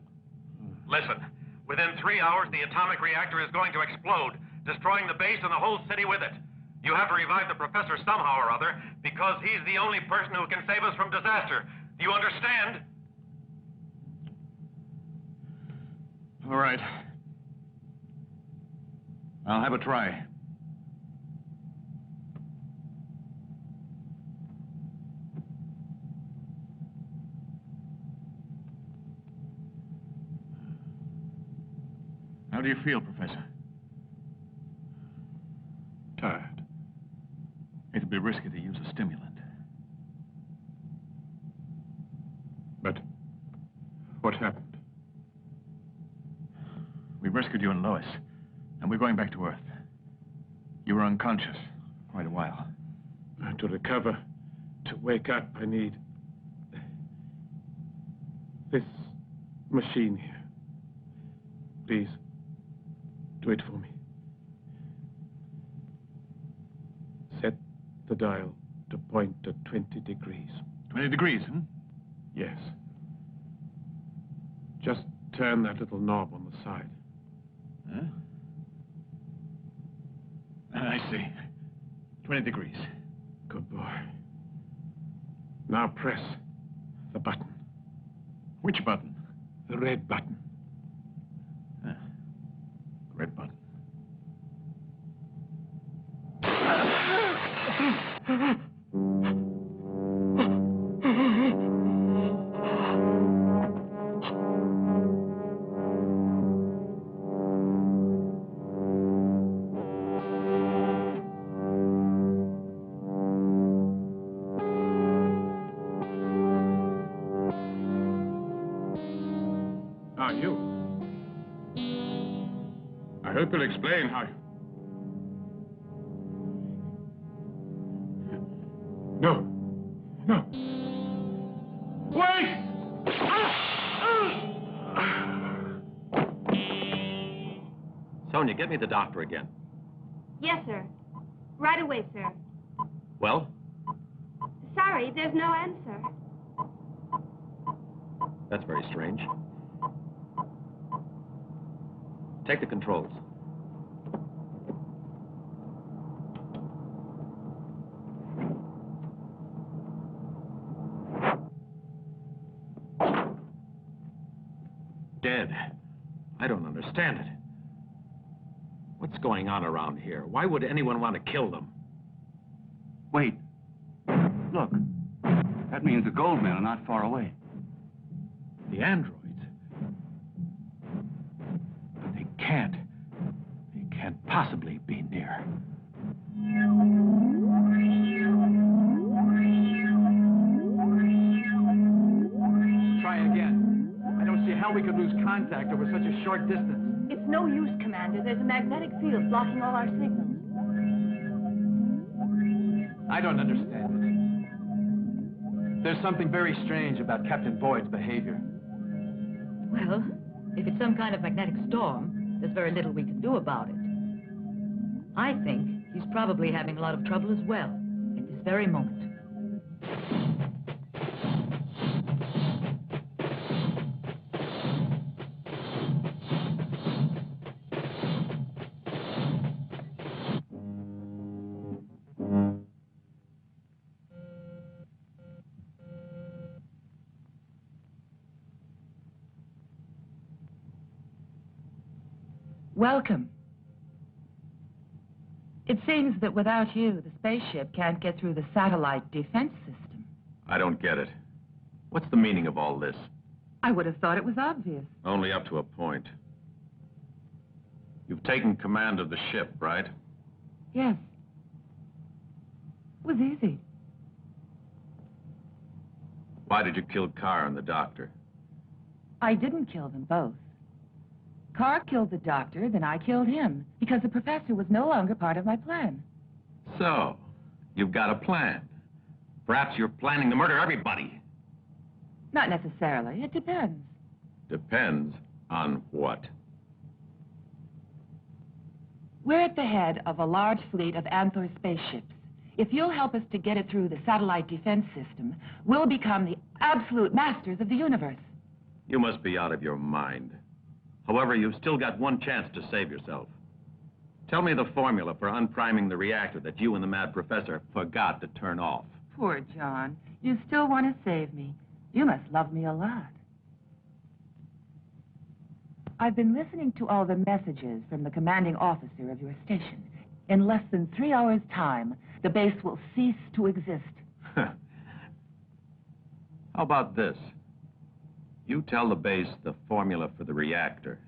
Listen, within 3 hours, the atomic reactor is going to explode, destroying the base and the whole city with it. You have to revive the professor somehow or other, because he's the only person who can save us from disaster. Do you understand? All right. I'll have a try. How do you feel, Professor? Tired. It'd be risky to use a stimulant. But what happened? We rescued you and Lois, and we're going back to Earth. You were unconscious for quite a while. To recover, to wake up, I need this machine here. Please, do it for me. Set the dial to point at 20 degrees. 20 degrees, huh? Yes. Just turn that little knob on the side. Huh? I see. 20 degrees. Good boy. Now press the button. Which button? The red button. Red button. Ah, you. I hope you'll explain how... Sonia, get me the doctor again. Yes, sir. Right away, sir. Well, Sorry, there's no answer. that's very strange. Take the controls. Dead. I don't understand it. What's going on around here? Why would anyone want to kill them? Wait. Look. That means the gold men are not far away. The androids. But they can't. They can't possibly be near. Try again. I don't see how we could lose contact over such a short distance. It's no use, Commander. There's a magnetic field blocking all our signals. I don't understand it. There's something very strange about Captain Boyd's behavior. Well, if it's some kind of magnetic storm, there's very little we can do about it. I think he's probably having a lot of trouble as well, at this very moment. Welcome. It seems that without you, the spaceship can't get through the satellite defense system. I don't get it. What's the meaning of all this? I would have thought it was obvious. Only up to a point. You've taken command of the ship, right? Yes. It was easy. Why did you kill Carr and the doctor? I didn't kill them both. Carr killed the doctor, then I killed him, because the professor was no longer part of my plan. So, you've got a plan. Perhaps you're planning to murder everybody. Not necessarily. It depends. Depends on what? We're at the head of a large fleet of Anthor spaceships. If you'll help us to get it through the satellite defense system, we'll become the absolute masters of the universe. You must be out of your mind. However, you've still got one chance to save yourself. Tell me the formula for unpriming the reactor that you and the mad professor forgot to turn off. Poor John. You still want to save me. You must love me a lot. I've been listening to all the messages from the commanding officer of your station. In less than 3 hours' time, the base will cease to exist. How about this? You tell the base the formula for the reactor,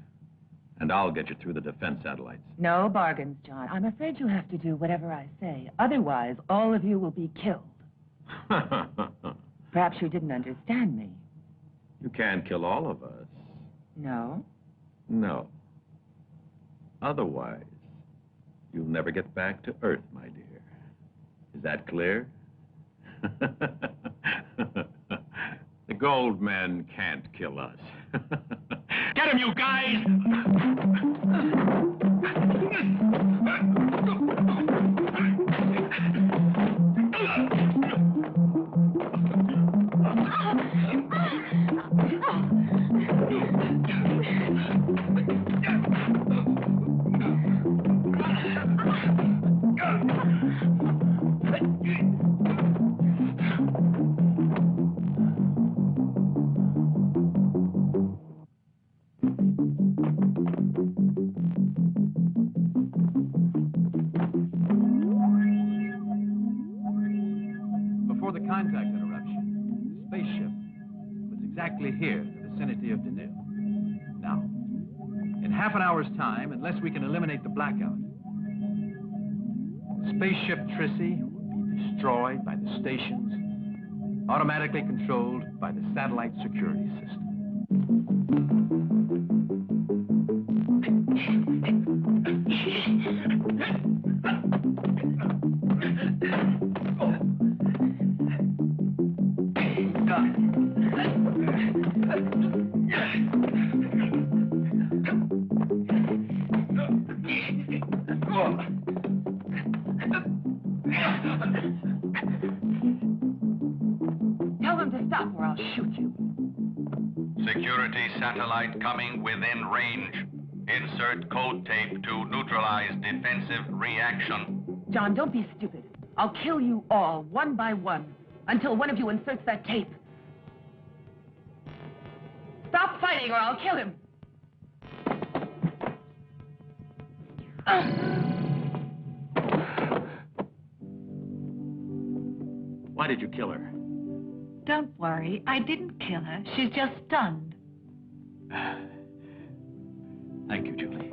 and I'll get you through the defense satellites. No bargains, John. I'm afraid you'll have to do whatever I say. Otherwise, all of you will be killed. Perhaps you didn't understand me. You can't kill all of us. No? No. Otherwise, you'll never get back to Earth, my dear. Is that clear? The gold men can't kill us. Get him, you guys! Before the contact interruption, the spaceship was exactly here in the vicinity of Denil. Now, in half an hour's time, unless we can eliminate the blackout, spaceship Trissy will be destroyed by the stations, automatically controlled by the satellite security system. satellite coming within range. Insert code tape to neutralize defensive reaction. John, don't be stupid. I'll kill you all, one by one, until one of you inserts that tape. Stop fighting or I'll kill him. Why did you kill her? Don't worry, I didn't kill her. She's just stunned. Thank you, Julie.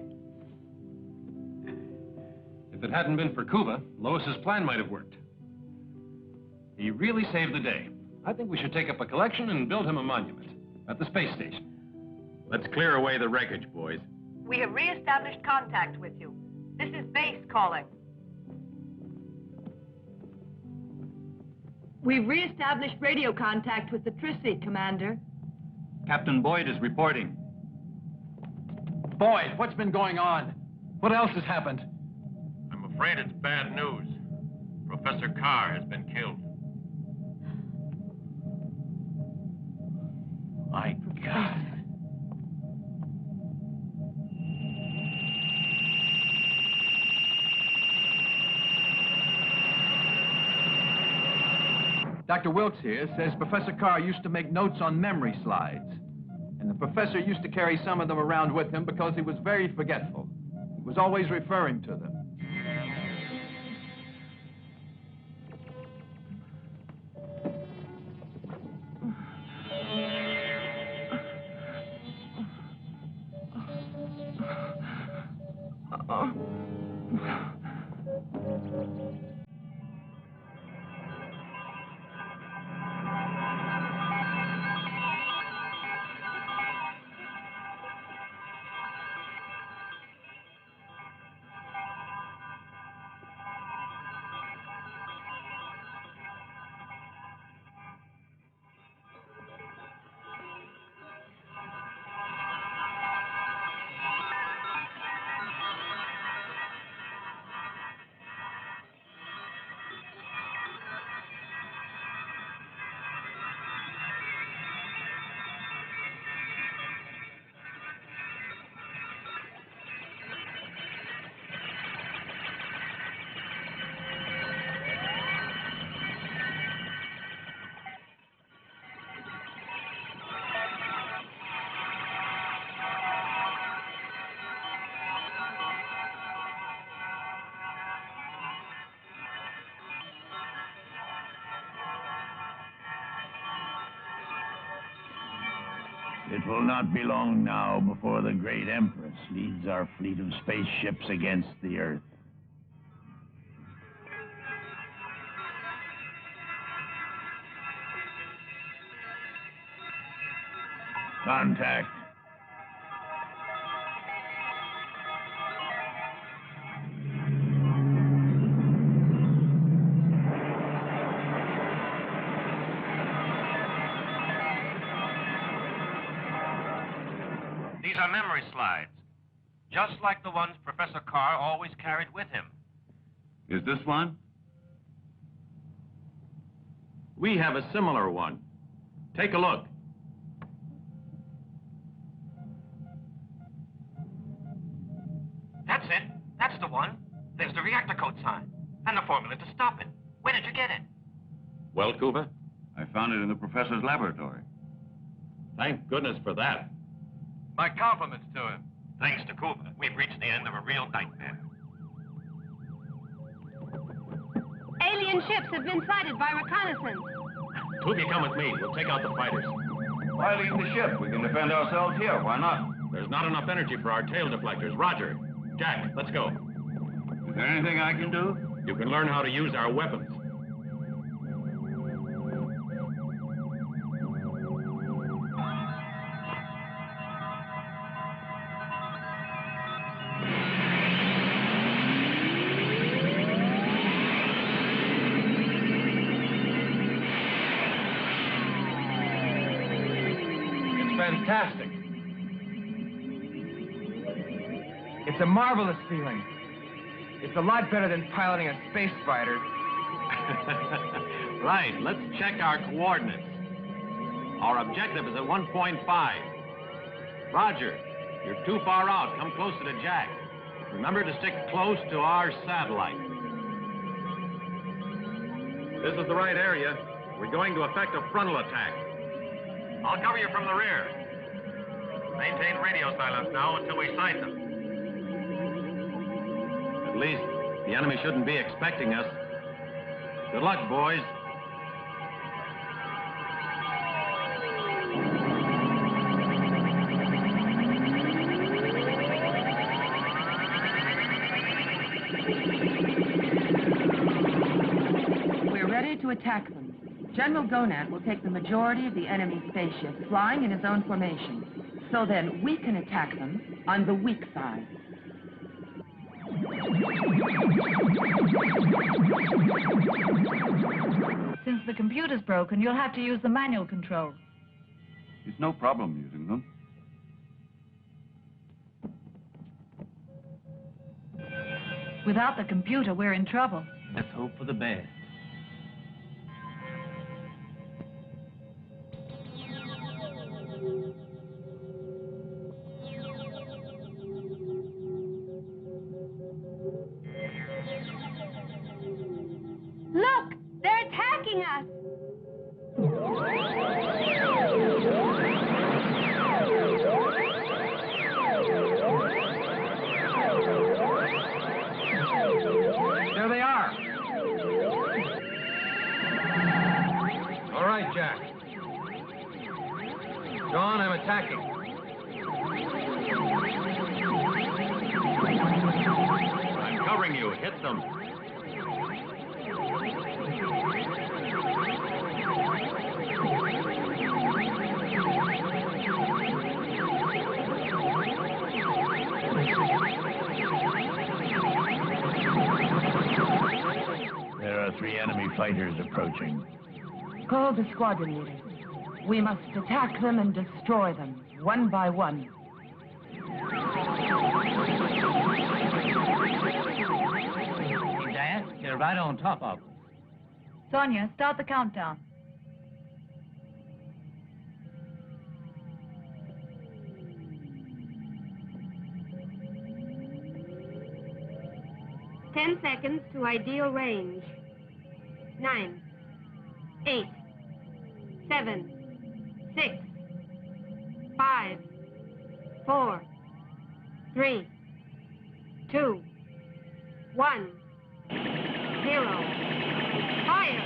If it hadn't been for Cuba, Lois's plan might have worked. He really saved the day. I think we should take up a collection and build him a monument at the space station. Let's clear away the wreckage, boys. We have re-established contact with you. This is base calling. We've re-established radio contact with the Trissy, Commander. Captain Boyd is reporting. Boyd, what's been going on? What else has happened? I'm afraid it's bad news. Professor Carr has been killed. My God. Dr. Wilkes here says Professor Carr used to make notes on memory slides. And the professor used to carry some of them around with him because he was very forgetful. He was always referring to them. It will not be long now before the great Empress leads our fleet of spaceships against the Earth. Contact. These are memory slides, just like the ones Professor Carr always carried with him. Is this one? We have a similar one. Take a look. That's it. That's the one. There's the reactor code sign and the formula to stop it. Where did you get it? Well, Cuba? I found it in the professor's laboratory. Thank goodness for that. My compliments to him. Thanks to Cuba, we've reached the end of a real nightmare. Alien ships have been sighted by reconnaissance. Tubi, come with me. We'll take out the fighters. Why leave the ship? We can defend ourselves here. Why not? There's not enough energy for our tail deflectors. Roger. Jack, let's go. Is there anything I can do? You can learn how to use our weapons. Fantastic. It's a marvelous feeling. It's a lot better than piloting a space fighter. Right, let's check our coordinates. Our objective is at 1.5. Roger, you're too far out. Come closer to Jack. Remember to stick close to our satellite. This is the right area. We're going to effect a frontal attack. I'll cover you from the rear. Maintain radio silence now until we sight them. At least the enemy shouldn't be expecting us. Good luck, boys. We're ready to attack them. General Gonad will take the majority of the enemy spaceships flying in his own formation. So then we can attack them on the weak side. Since the computer's broken, you'll have to use the manual control. It's no problem using them. Without the computer, we're in trouble. Let's hope for the best. Look! They're attacking us! There they are. All right, Jack. John, I'm attacking. I'm covering you. Hit them. There are 3 enemy fighters approaching. Call the squadron leader. We must attack them and destroy them, one by one. Dad, they're right on top of us. Sonia, start the countdown. 10 seconds to ideal range. 9, 8, 7, 6, 5, 4, 3, 2, 1, 0. Fire!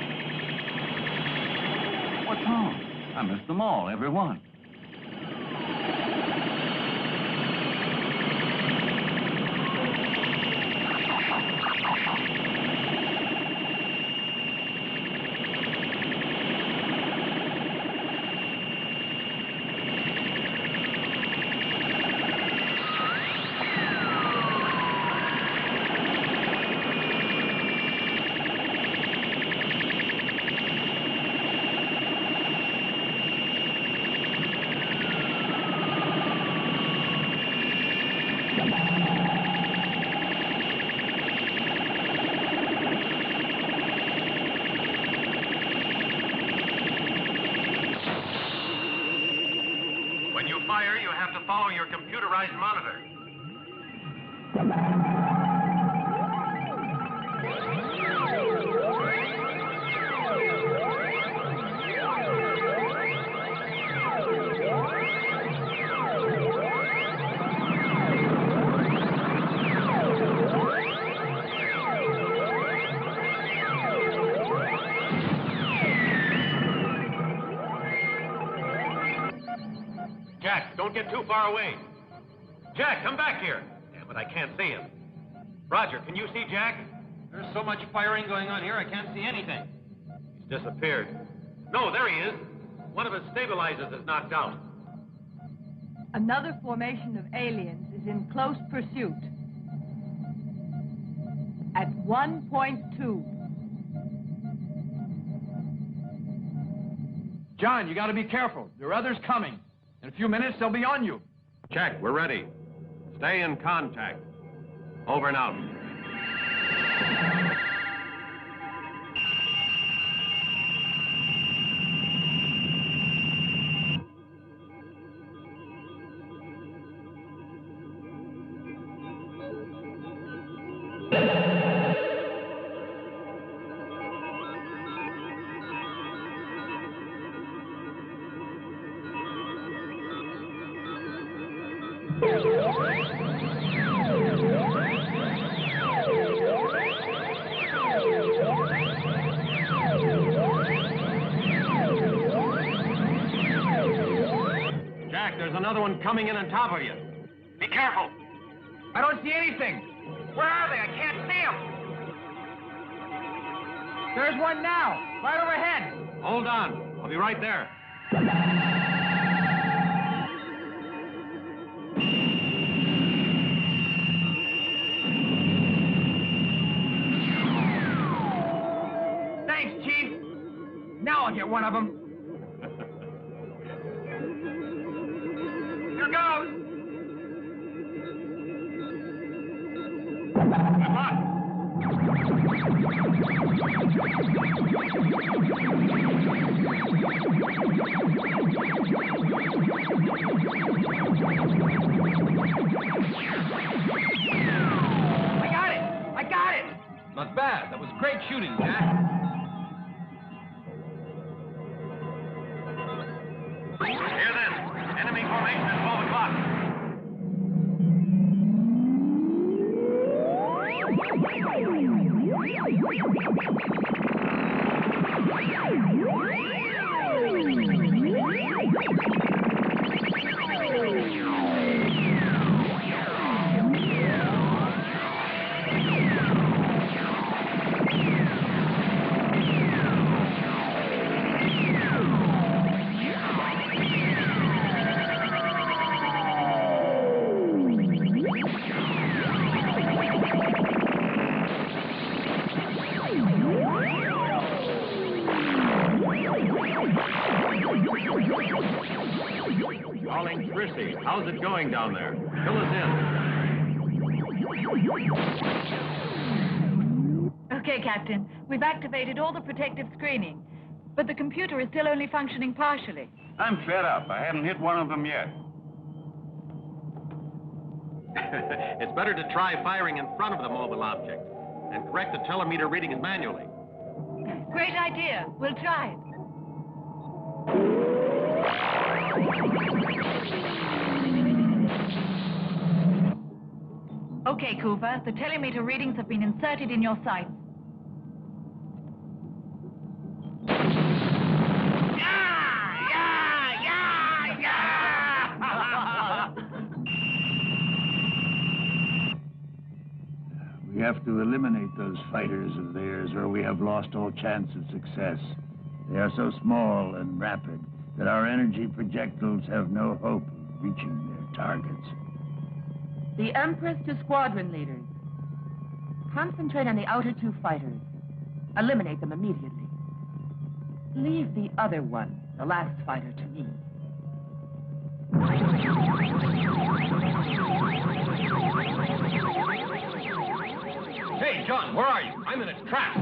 What's wrong? I missed them all, every one. When you fire, you have to follow your computerized monitor. Jack, don't get too far away. Jack, come back here. Damn it, I can't see him. Roger, can you see Jack? There's so much firing going on here, I can't see anything. He's disappeared. No, there he is. One of his stabilizers is knocked out. Another formation of aliens is in close pursuit. At 1.2. John, you got to be careful. There are others coming. In a few minutes, they'll be on you. Jack, we're ready. Stay in contact. Over and out. them coming in on top of you. Be careful. I don't see anything. Where are they? I can't see them. There's one now, right overhead. Hold on. I'll be right there. Thanks, Chief. Now I'll get one of them. Here goes. Good luck. I got it. Not bad. That was great shooting, Jack. Here then. Enemy formation at 12 o'clock. Calling Chrissy. How's it going down there? Fill us in. Okay, Captain. We've activated all the protective screening, but the computer is still only functioning partially. I'm fed up. I haven't hit one of them yet. It's better to try firing in front of the mobile object and correct the telemeter readings manually. Great idea. We'll try it. Okay, Cooper. The telemeter readings have been inserted in your sights. We have to eliminate those fighters of theirs, or we have lost all chance of success. They are so small and rapid that our energy projectiles have no hope of reaching their targets. The Empress to squadron leaders. Concentrate on the outer two fighters. Eliminate them immediately. Leave the other one, the last fighter, to me. Hey, John, where are you? I'm in a trap.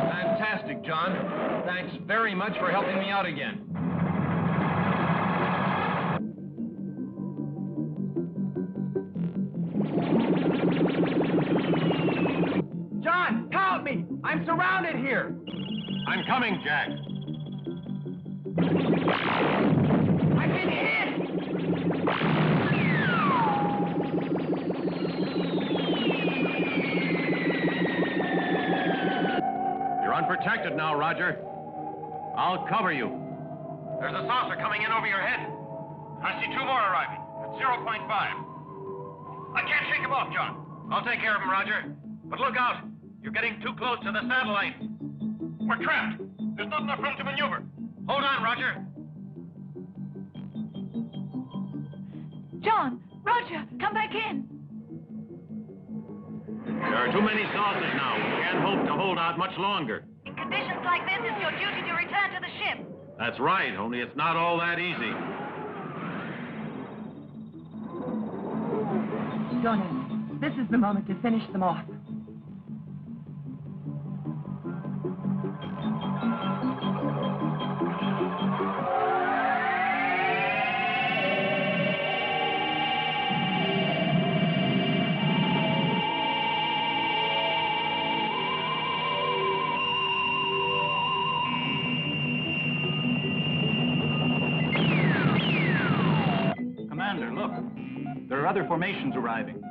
Fantastic, John. Thanks very much for helping me out again. John, help me! I'm surrounded here. I'm coming, Jack. I've been hit! You're unprotected now, Roger. I'll cover you. There's a saucer coming in over your head. I see two more arriving at 0.5. I can't shake him off, John. I'll take care of him, Roger. But look out. You're getting too close to the satellite. We're trapped. There's not enough room to maneuver. Hold on, Roger. John, Roger, come back in. There are too many saucers now. We can't hope to hold out much longer. In conditions like this, it's your duty to return to the ship. That's right, only it's not all that easy. Jonas, this is the moment to finish them off. other formations arriving.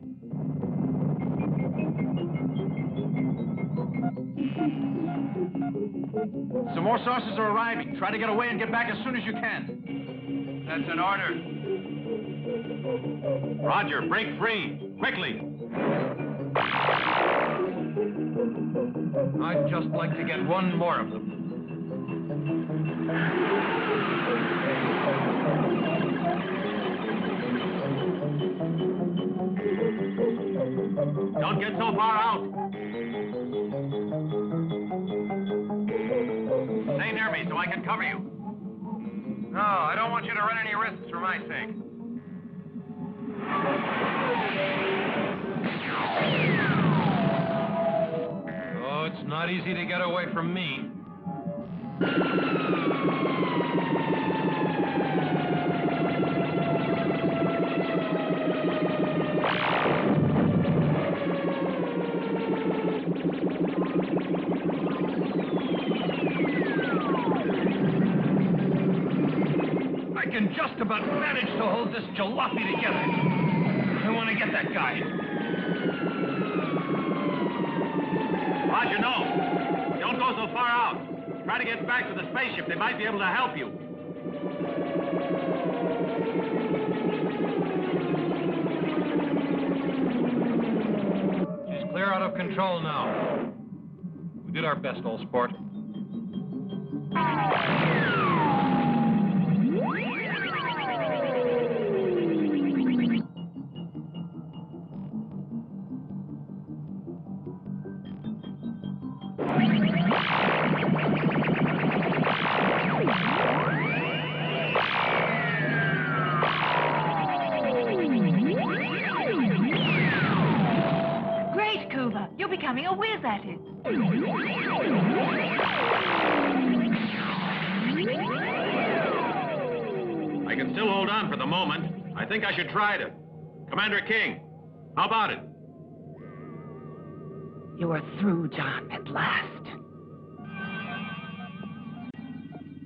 Some more saucers are arriving. Try to get away and get back as soon as you can. That's an order. Roger, break free. Quickly. I'd just like to get one more of them. Don't get so far out. Stay near me so I can cover you. No, I don't want you to run any risks for my sake. Oh, it's not easy to get away from me. I can just about manage to hold this jalopy together. I want to get that guy. Roger, no. Don't go so far out. Try to get back to the spaceship. They might be able to help you. She's clear out of control now. We did our best, old sport. Great, Cuba. You're becoming a whiz at it. I can still hold on for the moment. I think I should try to. Commander King, how about it? You are through, John, at last.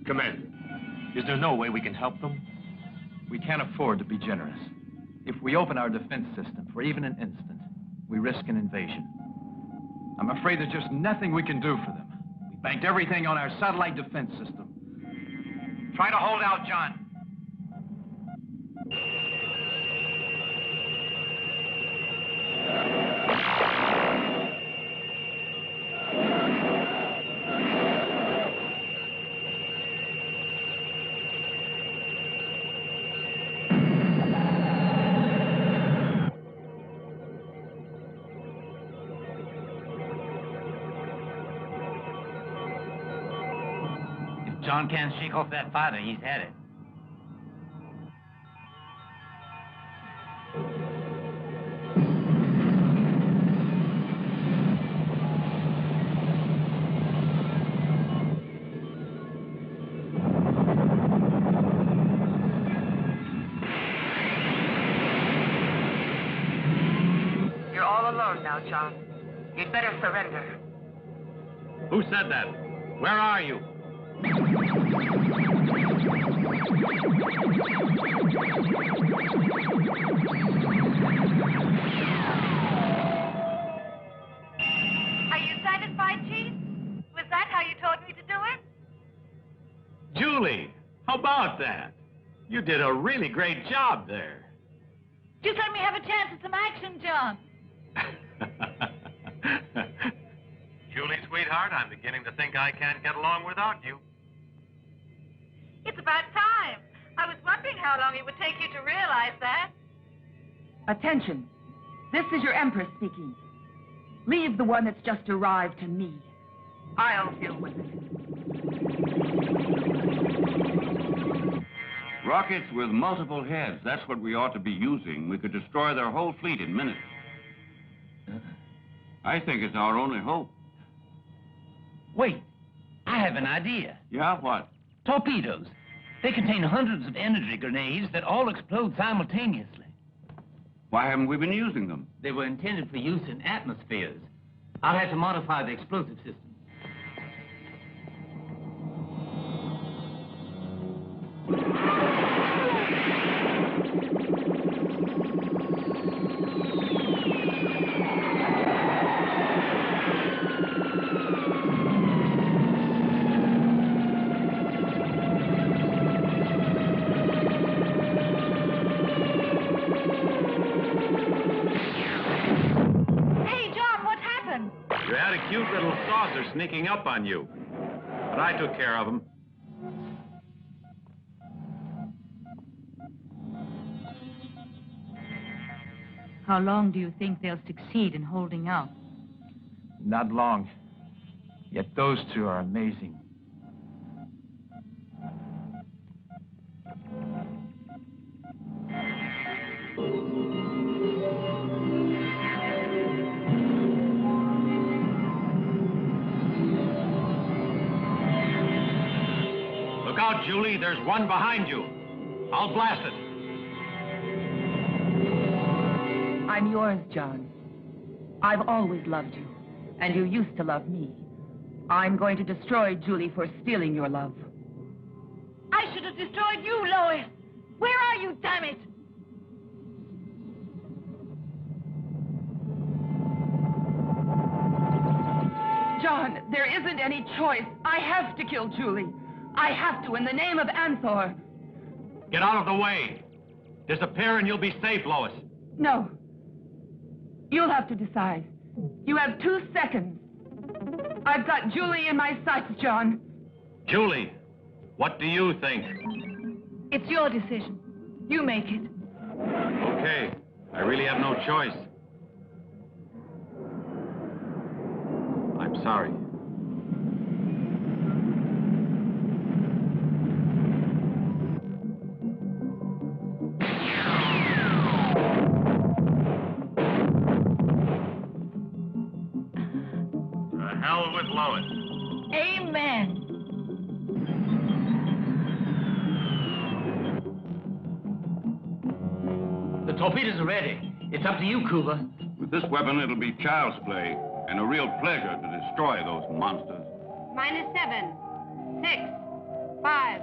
Commander, is there no way we can help them? We can't afford to be generous. If we open our defense system for even an instant, we risk an invasion. I'm afraid there's just nothing we can do for them. We banked everything on our satellite defense system. Try to hold out, John. John can't shake off that fighter. He's had it. You're all alone now, John. You'd better surrender. Who said that? Where are you? Are you satisfied, Chief? Was that how you told me to do it? Julie, how about that? You did a really great job there. Just let me have a chance at some action, John. Julie, sweetheart, I'm beginning to think I can't get along without you. It's about time. I was wondering how long it would take you to realize that. Attention. This is your Empress speaking. Leave the one that's just arrived to me. I'll deal with it. Rockets with multiple heads, that's what we ought to be using. We could destroy their whole fleet in minutes. I think it's our only hope. Wait, I have an idea. Yeah, what? Torpedoes. They contain hundreds of energy grenades that all explode simultaneously. Why haven't we been using them? They were intended for use in atmospheres. I'll have to modify the explosive system. kidnappers are sneaking up on you. But I took care of them. How long do you think they'll succeed in holding out? Not long. Yet those two are amazing. Look out, Julie. There's one behind you. I'll blast it. I'm yours, John. I've always loved you, and you used to love me. I'm going to destroy Julie for stealing your love. I should have destroyed you, Lois. Where are you, damn it? John, there isn't any choice. I have to kill Julie. I have to in the name of Anthor. Get out of the way. Disappear and you'll be safe, Lois. No. You'll have to decide. You have 2 seconds. I've got Julie in my sights, John. Julie, what do you think? It's your decision. You make it. Okay. I really have no choice. I'm sorry. The hell with Lois. Amen. The torpedoes are ready. It's up to you, Cuba. With this weapon, it'll be child's play and a real pleasure to destroy those monsters. -7, 6, 5,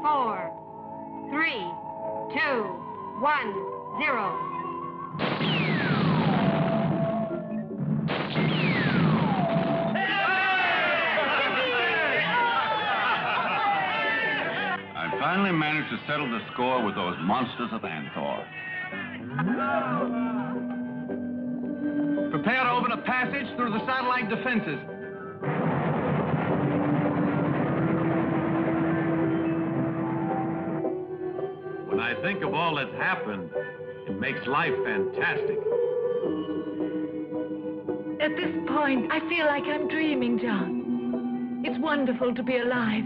4, 3, 2, 1, 0. I finally managed to settle the score with those monsters of Anthor. Prepare to open a passage through the satellite defenses. When I think of all that's happened, it makes life fantastic. At this point, I feel like I'm dreaming, John. It's wonderful to be alive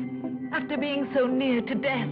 after being so near to death.